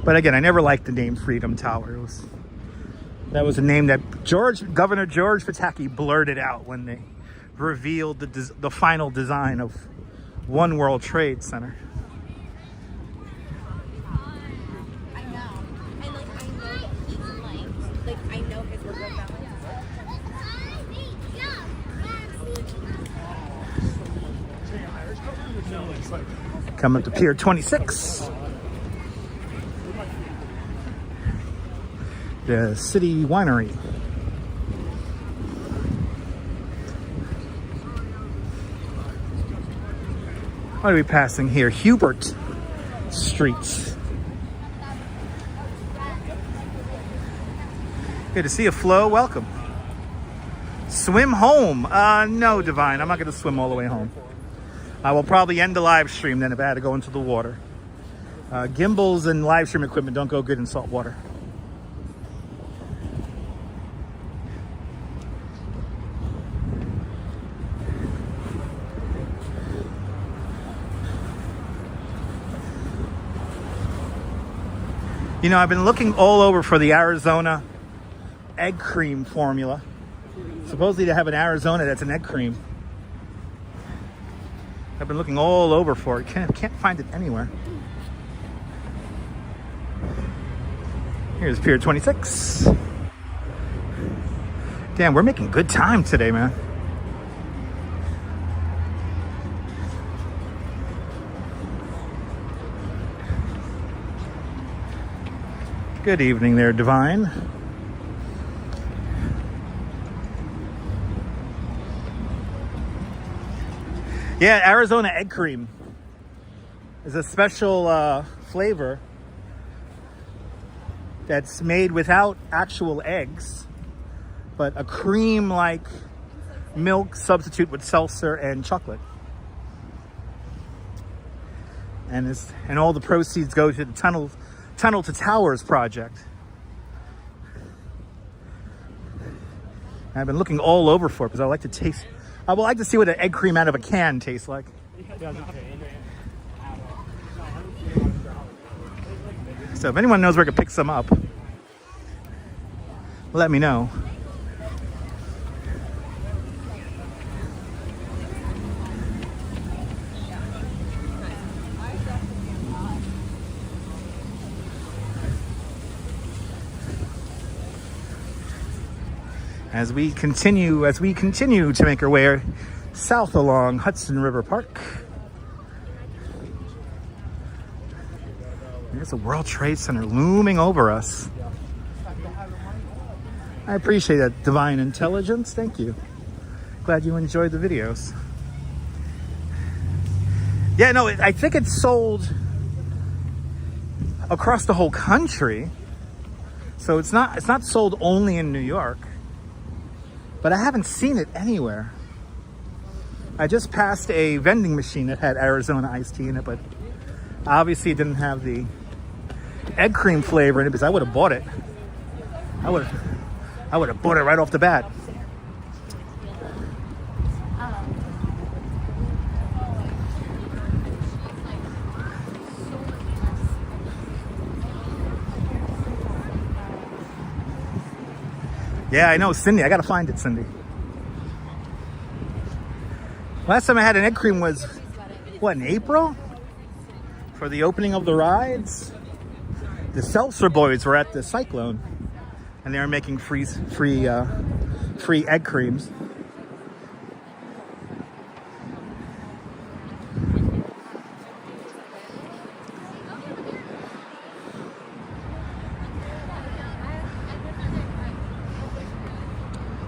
But again, I never liked the name Freedom Tower. That was a name that Governor George Pataki blurted out when they revealed the final design of One World Trade Center. I know. And like I know that he's like I know his work-life balance. Coming up to Pier 26. The City Winery. What are we passing here? Hubert Street. Good to see you, Flo. Welcome. Swim home. No, Divine. I'm not going to swim all the way home. I will probably end the live stream then if I had to go into the water. Gimbals and live stream equipment don't go good in salt water. You know, I've been looking all over for the Arizona egg cream formula. Supposedly they have an Arizona that's an egg cream. I've been looking all over for it. Can't find it anywhere. Here's Pier 26. Damn, we're making good time today, man. Good evening there, Divine. Yeah, Arizona egg cream is a special flavor that's made without actual eggs, but a cream-like milk substitute with seltzer and chocolate. And all the proceeds go to the Tunnel to Towers project. And I've been looking all over for it because I would like to see what an egg cream out of a can tastes like. So if anyone knows where I can pick some up, let me know. As we continue to make our way south along Hudson River Park. There's a World Trade Center looming over us. I appreciate that divine intelligence. Thank you. Glad you enjoyed the videos. Yeah, no, I think it's sold across the whole country. So it's not sold only in New York. But I haven't seen it anywhere. I just passed a vending machine that had Arizona iced tea in it, but obviously it didn't have the egg cream flavor in it because I would have bought it. I would have bought it right off the bat. Yeah, I know, Cindy. I gotta find it, Cindy. Last time I had an egg cream was, what, in April? For the opening of the rides. The Seltzer boys were at the Cyclone, and they were making free egg creams.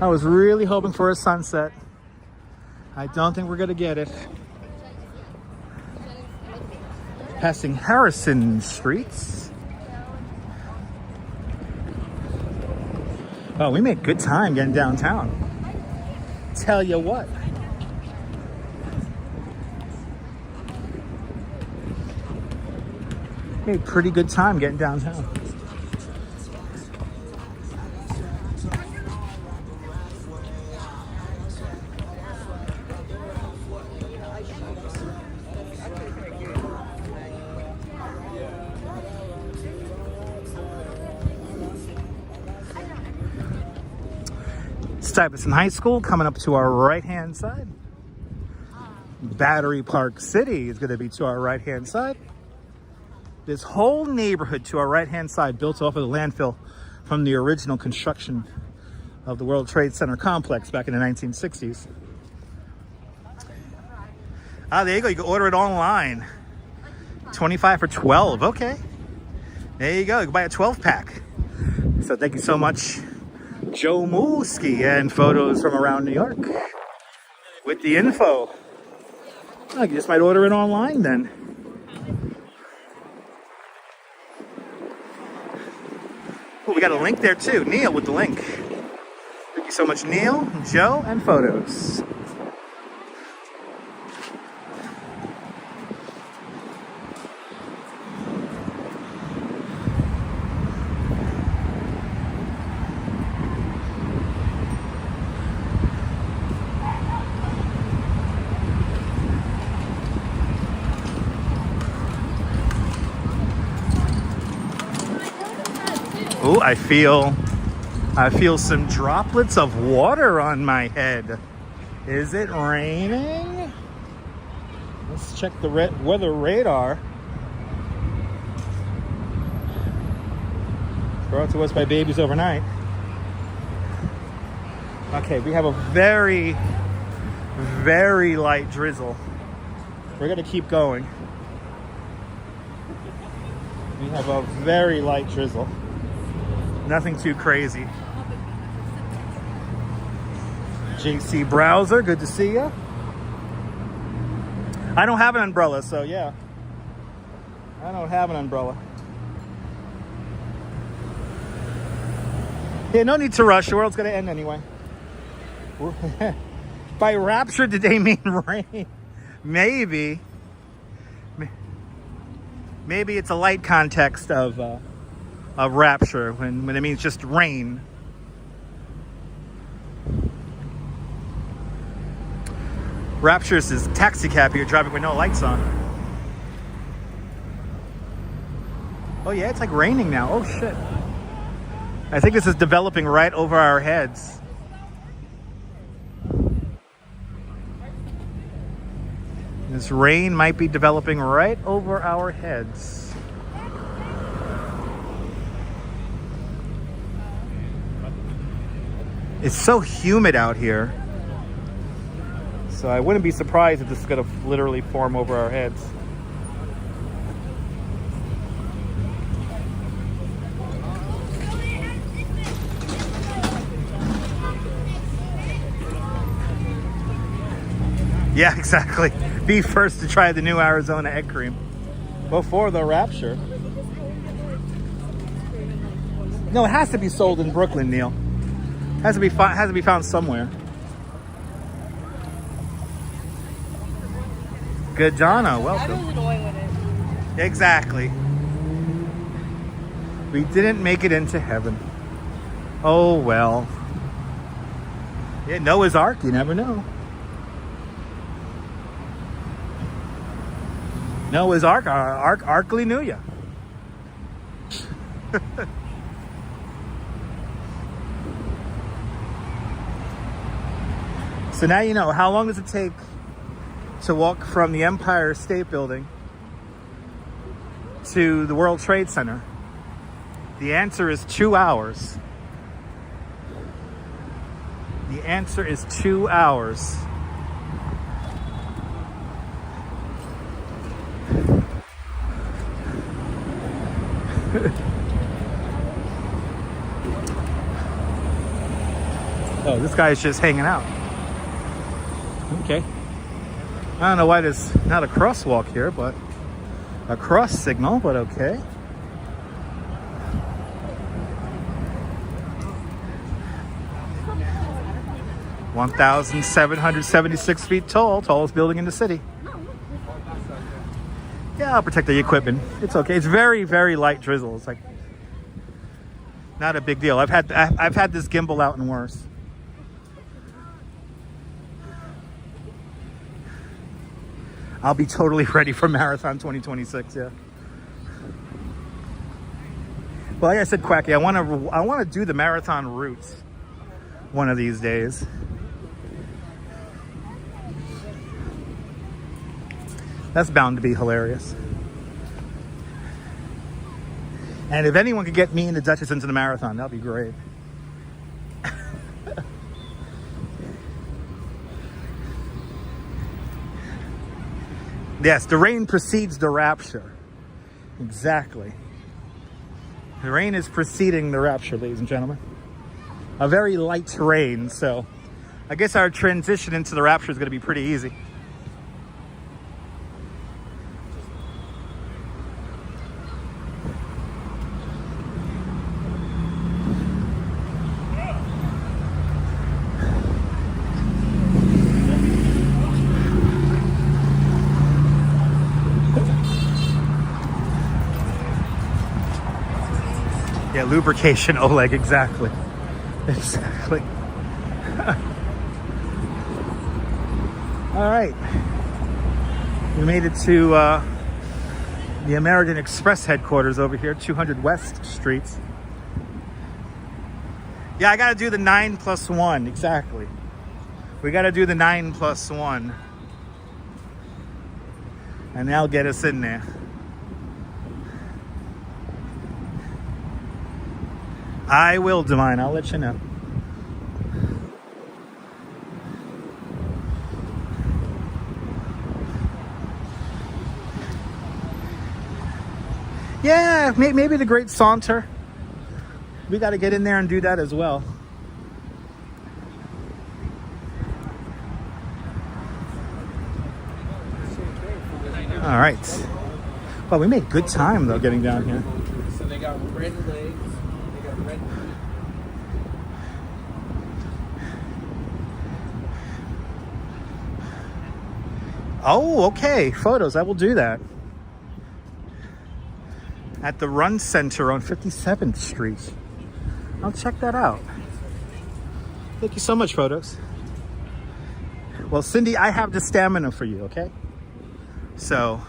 I was really hoping for a sunset. I don't think we're gonna get it. Passing Harrison Streets. Oh, we made good time getting downtown. Tell you what. Made pretty good time getting downtown. Stuyvesant High School coming up to our right-hand side. Battery Park City is going to be to our right-hand side. This whole neighborhood to our right-hand side built off of the landfill from the original construction of the World Trade Center complex back in the 1960s. Ah, there you go. You can order it online. 25 for 12. Okay. There you go. You can buy a 12-pack. So thank you so much, Joe Mulski, and photos from around New York with the info. Oh, you just might order it online then. Oh, we got a link there too. Neil with the link. Thank you so much, Neil, Joe, and photos. Oh, I feel some droplets of water on my head. Is it raining? Let's check the weather radar. Brought to us by Babies Overnight. Okay, we have a very, very light drizzle. We're gonna keep going. We have a very light drizzle. Nothing too crazy. JC Browser, good to see you. I don't have an umbrella, so yeah. I don't have an umbrella. Yeah, no need to rush. The world's gonna end anyway. By rapture, did they mean rain? Maybe. Maybe it's a light context of rapture when it means just rain. Rapture is this taxi cab you're driving with no lights on. Oh yeah, it's like raining now. Oh shit. I think this is developing right over our heads. This rain might be developing right over our heads. It's so humid out here. So I wouldn't be surprised if this is going to literally form over our heads. Yeah, exactly. Be first to try the new Arizona egg cream before the rapture. No, it has to be sold in Brooklyn, Neil. Has to be found somewhere. Good, Donna. Welcome. I'm Illinois with it. Exactly. We didn't make it into heaven. Oh well. Yeah, Noah's Ark. You never know. Noah's Ark. Arkly knew ya. So now you know, how long does it take to walk from the Empire State Building to the World Trade Center? The answer is 2 hours. The answer is 2 hours. Oh, this guy's just hanging out. Okay. I don't know why there's not a crosswalk here, but a cross signal, but okay. 1,776 feet tall, tallest building in the city. Yeah, I'll protect the equipment. It's okay. It's very, very light drizzle. It's like not a big deal. I've had this gimbal out and worse. I'll be totally ready for Marathon 2026. Yeah. Well, like I said, Quacky, I want to do the marathon routes one of these days. That's bound to be hilarious. And if anyone could get me and the Duchess into the marathon, that'd be great. Yes, the rain precedes the rapture. Exactly. The rain is preceding the rapture, ladies and gentlemen. A very light rain, so I guess our transition into the rapture is going to be pretty easy. Yeah, lubrication, Oleg, exactly. Exactly. All right. We made it to the American Express headquarters over here, 200 West Street. Yeah, I got to do the 9+1, exactly. We got to do the 9+1. And that'll get us in there. I will, Divine. I'll let you know. Yeah, maybe the Great Saunter. We got to get in there and do that as well. All right. Well, we made good time, though, getting down here. So they got red legs. Red. Oh, okay. Photos. I will do that. At the Run Center on 57th Street. I'll check that out. Thank you so much, photos. Well, Cindy, I have the stamina for you, okay? So,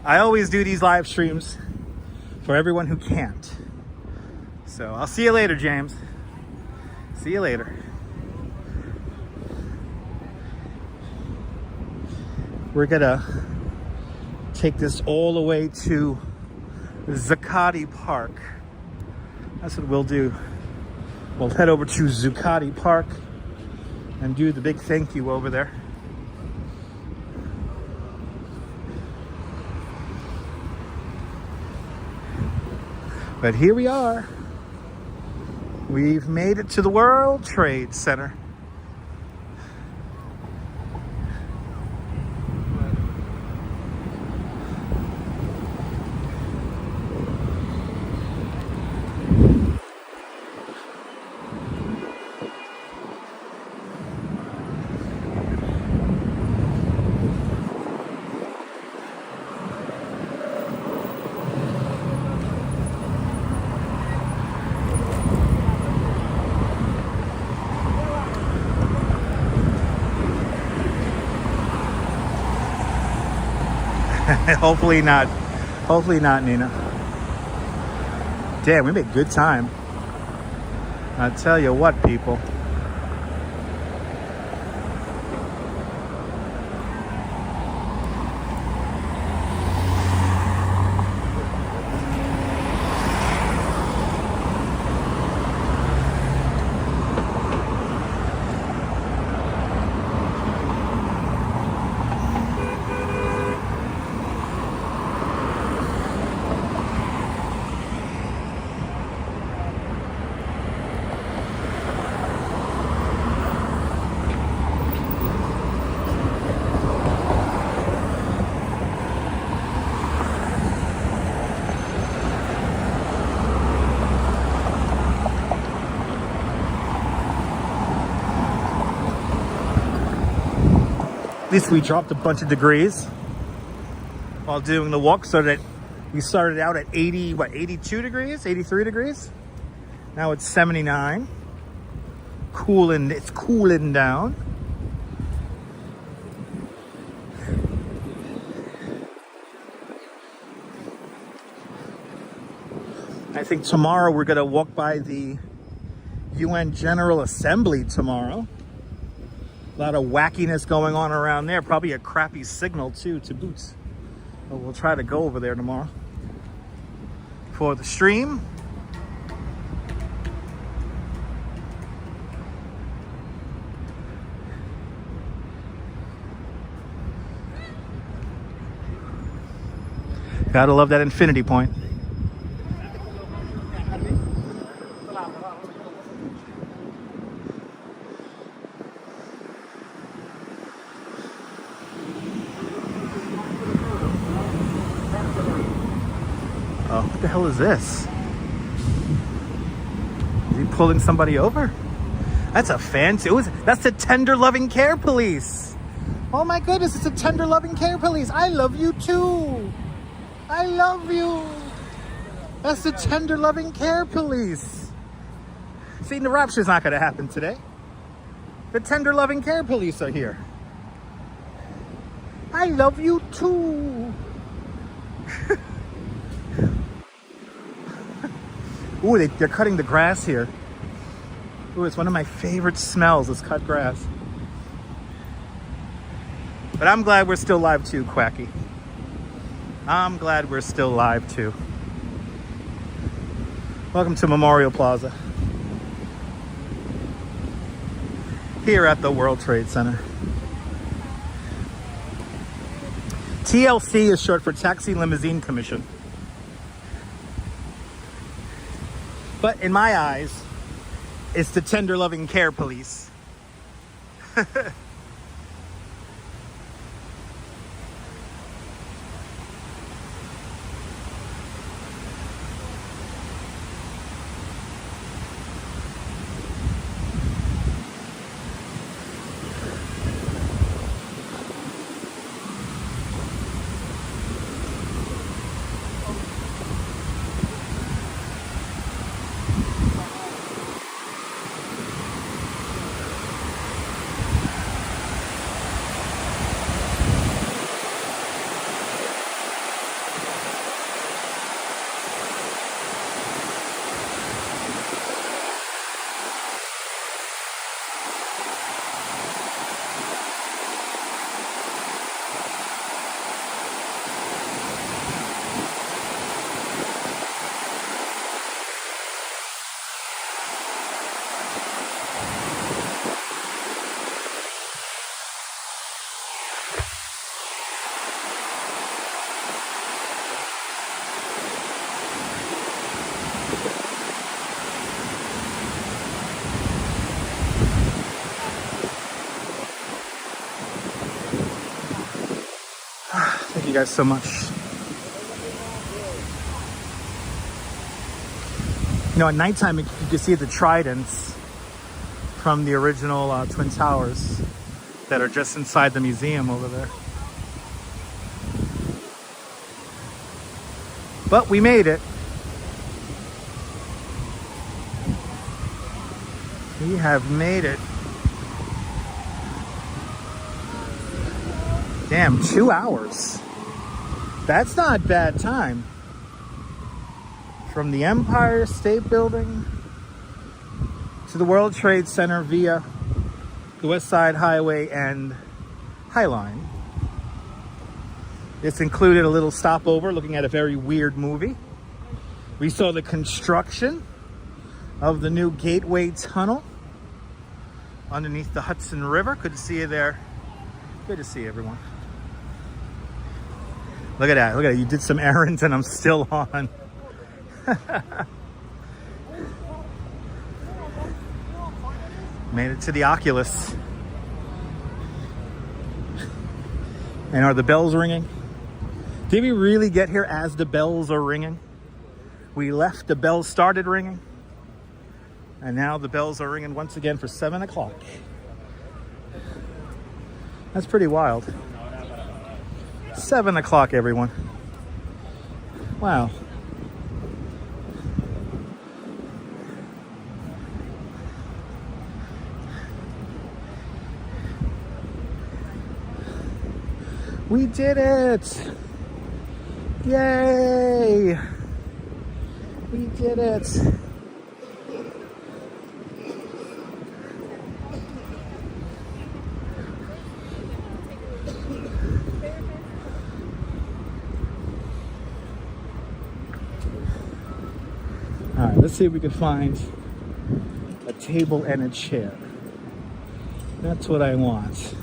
I always do these live streams for everyone who can't. So I'll see you later, James. See you later. We're gonna take this all the way to Zuccotti Park. That's what we'll do. We'll head over to Zuccotti Park and do the big thank you over there. But here we are. We've made it to the World Trade Center. Hopefully not. Hopefully not, Nina. Damn, we made good time. I tell you what, people. least we dropped a bunch of degrees while doing the walk, so that we started out at 82 degrees, 83 degrees. Now it's 79. It's cooling down. I think tomorrow we're gonna walk by the UN General Assembly tomorrow. A lot of wackiness going on around there. Probably a crappy signal too, to boot. But we'll try to go over there tomorrow for the stream. Gotta love that infinity point. Oh, what the hell is this? Is he pulling somebody over? That's a fancy. That's the tender loving care police. Oh my goodness, it's a tender loving care police. I love you too. I love you. That's the tender loving care police. See, the Rapture's not going to happen today. The tender loving care police are here. I love you too. Ooh, they're cutting the grass here. Ooh, it's one of my favorite smells, is cut grass. But I'm glad we're still live too, Quacky. I'm glad we're still live too. Welcome to Memorial Plaza. Here at the World Trade Center. TLC is short for Taxi Limousine Commission. But in my eyes, it's the tender loving care police. Thank you guys so much. You know, at nighttime you can see the tridents from the original Twin Towers that are just inside the museum over there. But we made it. We have made it. Damn, 2 hours. That's not bad time. From the Empire State Building to the World Trade Center via the West Side Highway and Highline. This included a little stopover looking at a very weird movie. We saw the construction of the new Gateway Tunnel underneath the Hudson River. Good to see you there. Good to see everyone. Look at that. Look at it. You did some errands and I'm still on. Made it to the Oculus. And are the bells ringing? Did we really get here as the bells are ringing? We left, the bells started ringing. And now the bells are ringing once again for 7 o'clock. That's pretty wild. 7 o'clock, everyone. Wow. We did it! Yay! We did it! All right, let's see if we can find a table and a chair. That's what I want.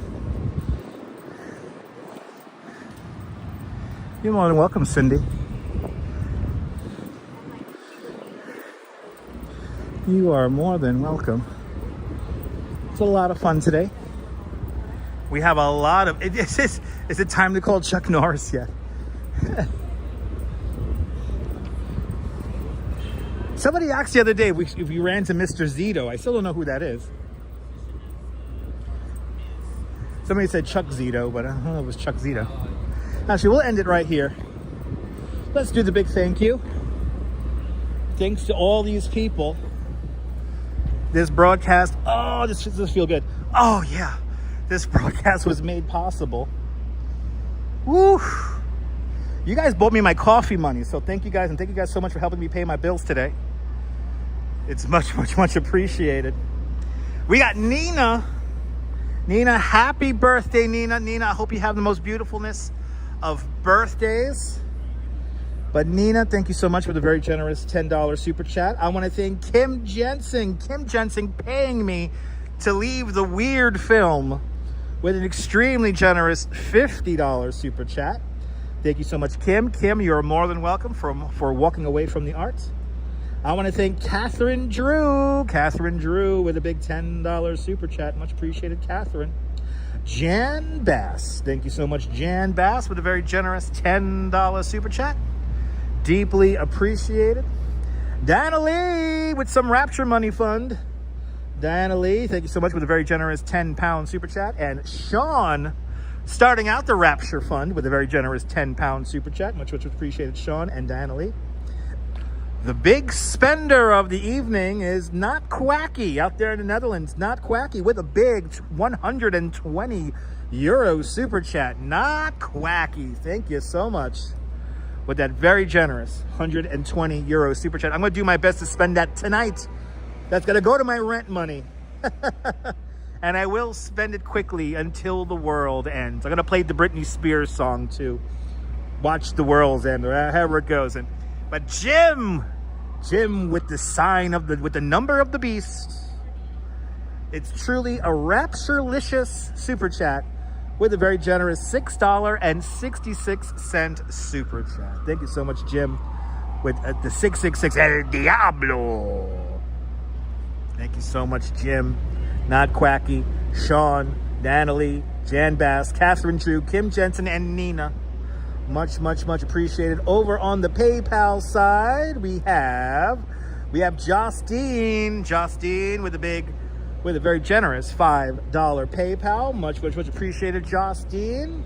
You're more than welcome, Cindy. You are more than welcome. It's a lot of fun today. We have a lot of... Is it time to call Chuck Norris yet? Somebody asked the other day if we ran to Mr. Zito. I still don't know who that is. Somebody said Chuck Zito, but I don't know if it was Chuck Zito. Actually, we'll end it right here. Let's do the big thank you. Thanks to all these people. This broadcast, oh, this feels good. Oh, yeah. This broadcast was made possible. Woo! You guys bought me my coffee money, so thank you guys, and thank you guys so much for helping me pay my bills today. It's much, much, much appreciated. We got Nina. Nina, happy birthday, Nina. Nina, I hope you have the most beautifulness of birthdays. But Nina, thank you so much for the very generous $10 super chat. I want to thank Kim Jensen. Kim Jensen paying me to leave the weird film with an extremely generous $50 super chat. Thank you so much, Kim. Kim, you're more than welcome for walking away from the arts. I want to thank Catherine Drew. Catherine Drew with a big $10 super chat. Much appreciated, Catherine. Jan Bass. Thank you so much, Jan Bass, with a very generous $10 super chat. Deeply appreciated. Diana Lee with some Rapture money fund. Diana Lee, thank you so much with a very generous £10 super chat. And Sean, starting out the Rapture fund with a very generous £10 super chat. Much appreciated, Sean and Diana Lee. The big spender of the evening is Not Quacky out there in the Netherlands. Not Quacky with a big 120 euro super chat. Not Quacky. Thank you so much with that very generous 120 euro super chat. I'm going to do my best to spend that tonight. That's going to go to my rent money. And I will spend it quickly until the world ends. I'm going to play the Britney Spears song too. Watch the world end, or however it goes. But Jim with the sign of with the number of the beast. It's truly a Rapturelicious super chat with a very generous $6.66 super chat. Thank you so much, Jim, with the 666 El Diablo. Thank you so much, Jim. Not Quacky, Sean, Natalie, Jan Bass, Catherine Drew, Kim Jensen, and Nina. Much appreciated. Over on the PayPal side, we have Justine. Justine with a very generous $5 PayPal. Much appreciated, Justine.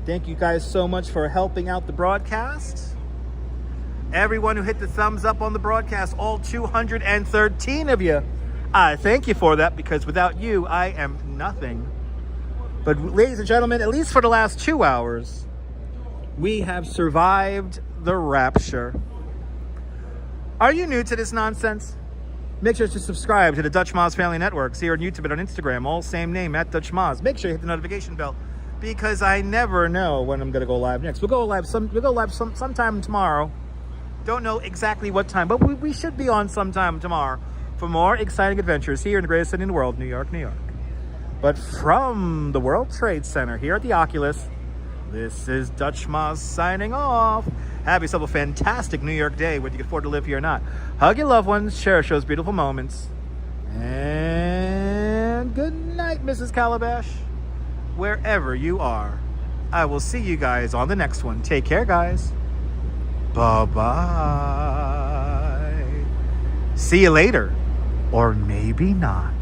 Thank you guys so much for helping out the broadcast. Everyone who hit the thumbs up on the broadcast, all 213 of you, I thank you for that, because without you, I am nothing. But ladies and gentlemen, at least for the last 2 hours, we have survived the Rapture. Are you new to this nonsense? Make sure to subscribe to the Dutch Moz Family Networks here on YouTube and on Instagram, all same name, at Dutch Moz. Make sure you hit the notification bell, because I never know when I'm going to go live next. We'll go live sometime tomorrow. Don't know exactly what time, but we should be on sometime tomorrow for more exciting adventures here in the greatest city in the world, New York, New York. But from the World Trade Center here at the Oculus, this is Dutch Moz signing off. Have yourself a fantastic New York day, whether you can afford to live here or not. Hug your loved ones, cherish those beautiful moments. And good night, Mrs. Calabash. Wherever you are, I will see you guys on the next one. Take care, guys. Bye-bye. See you later. Or maybe not.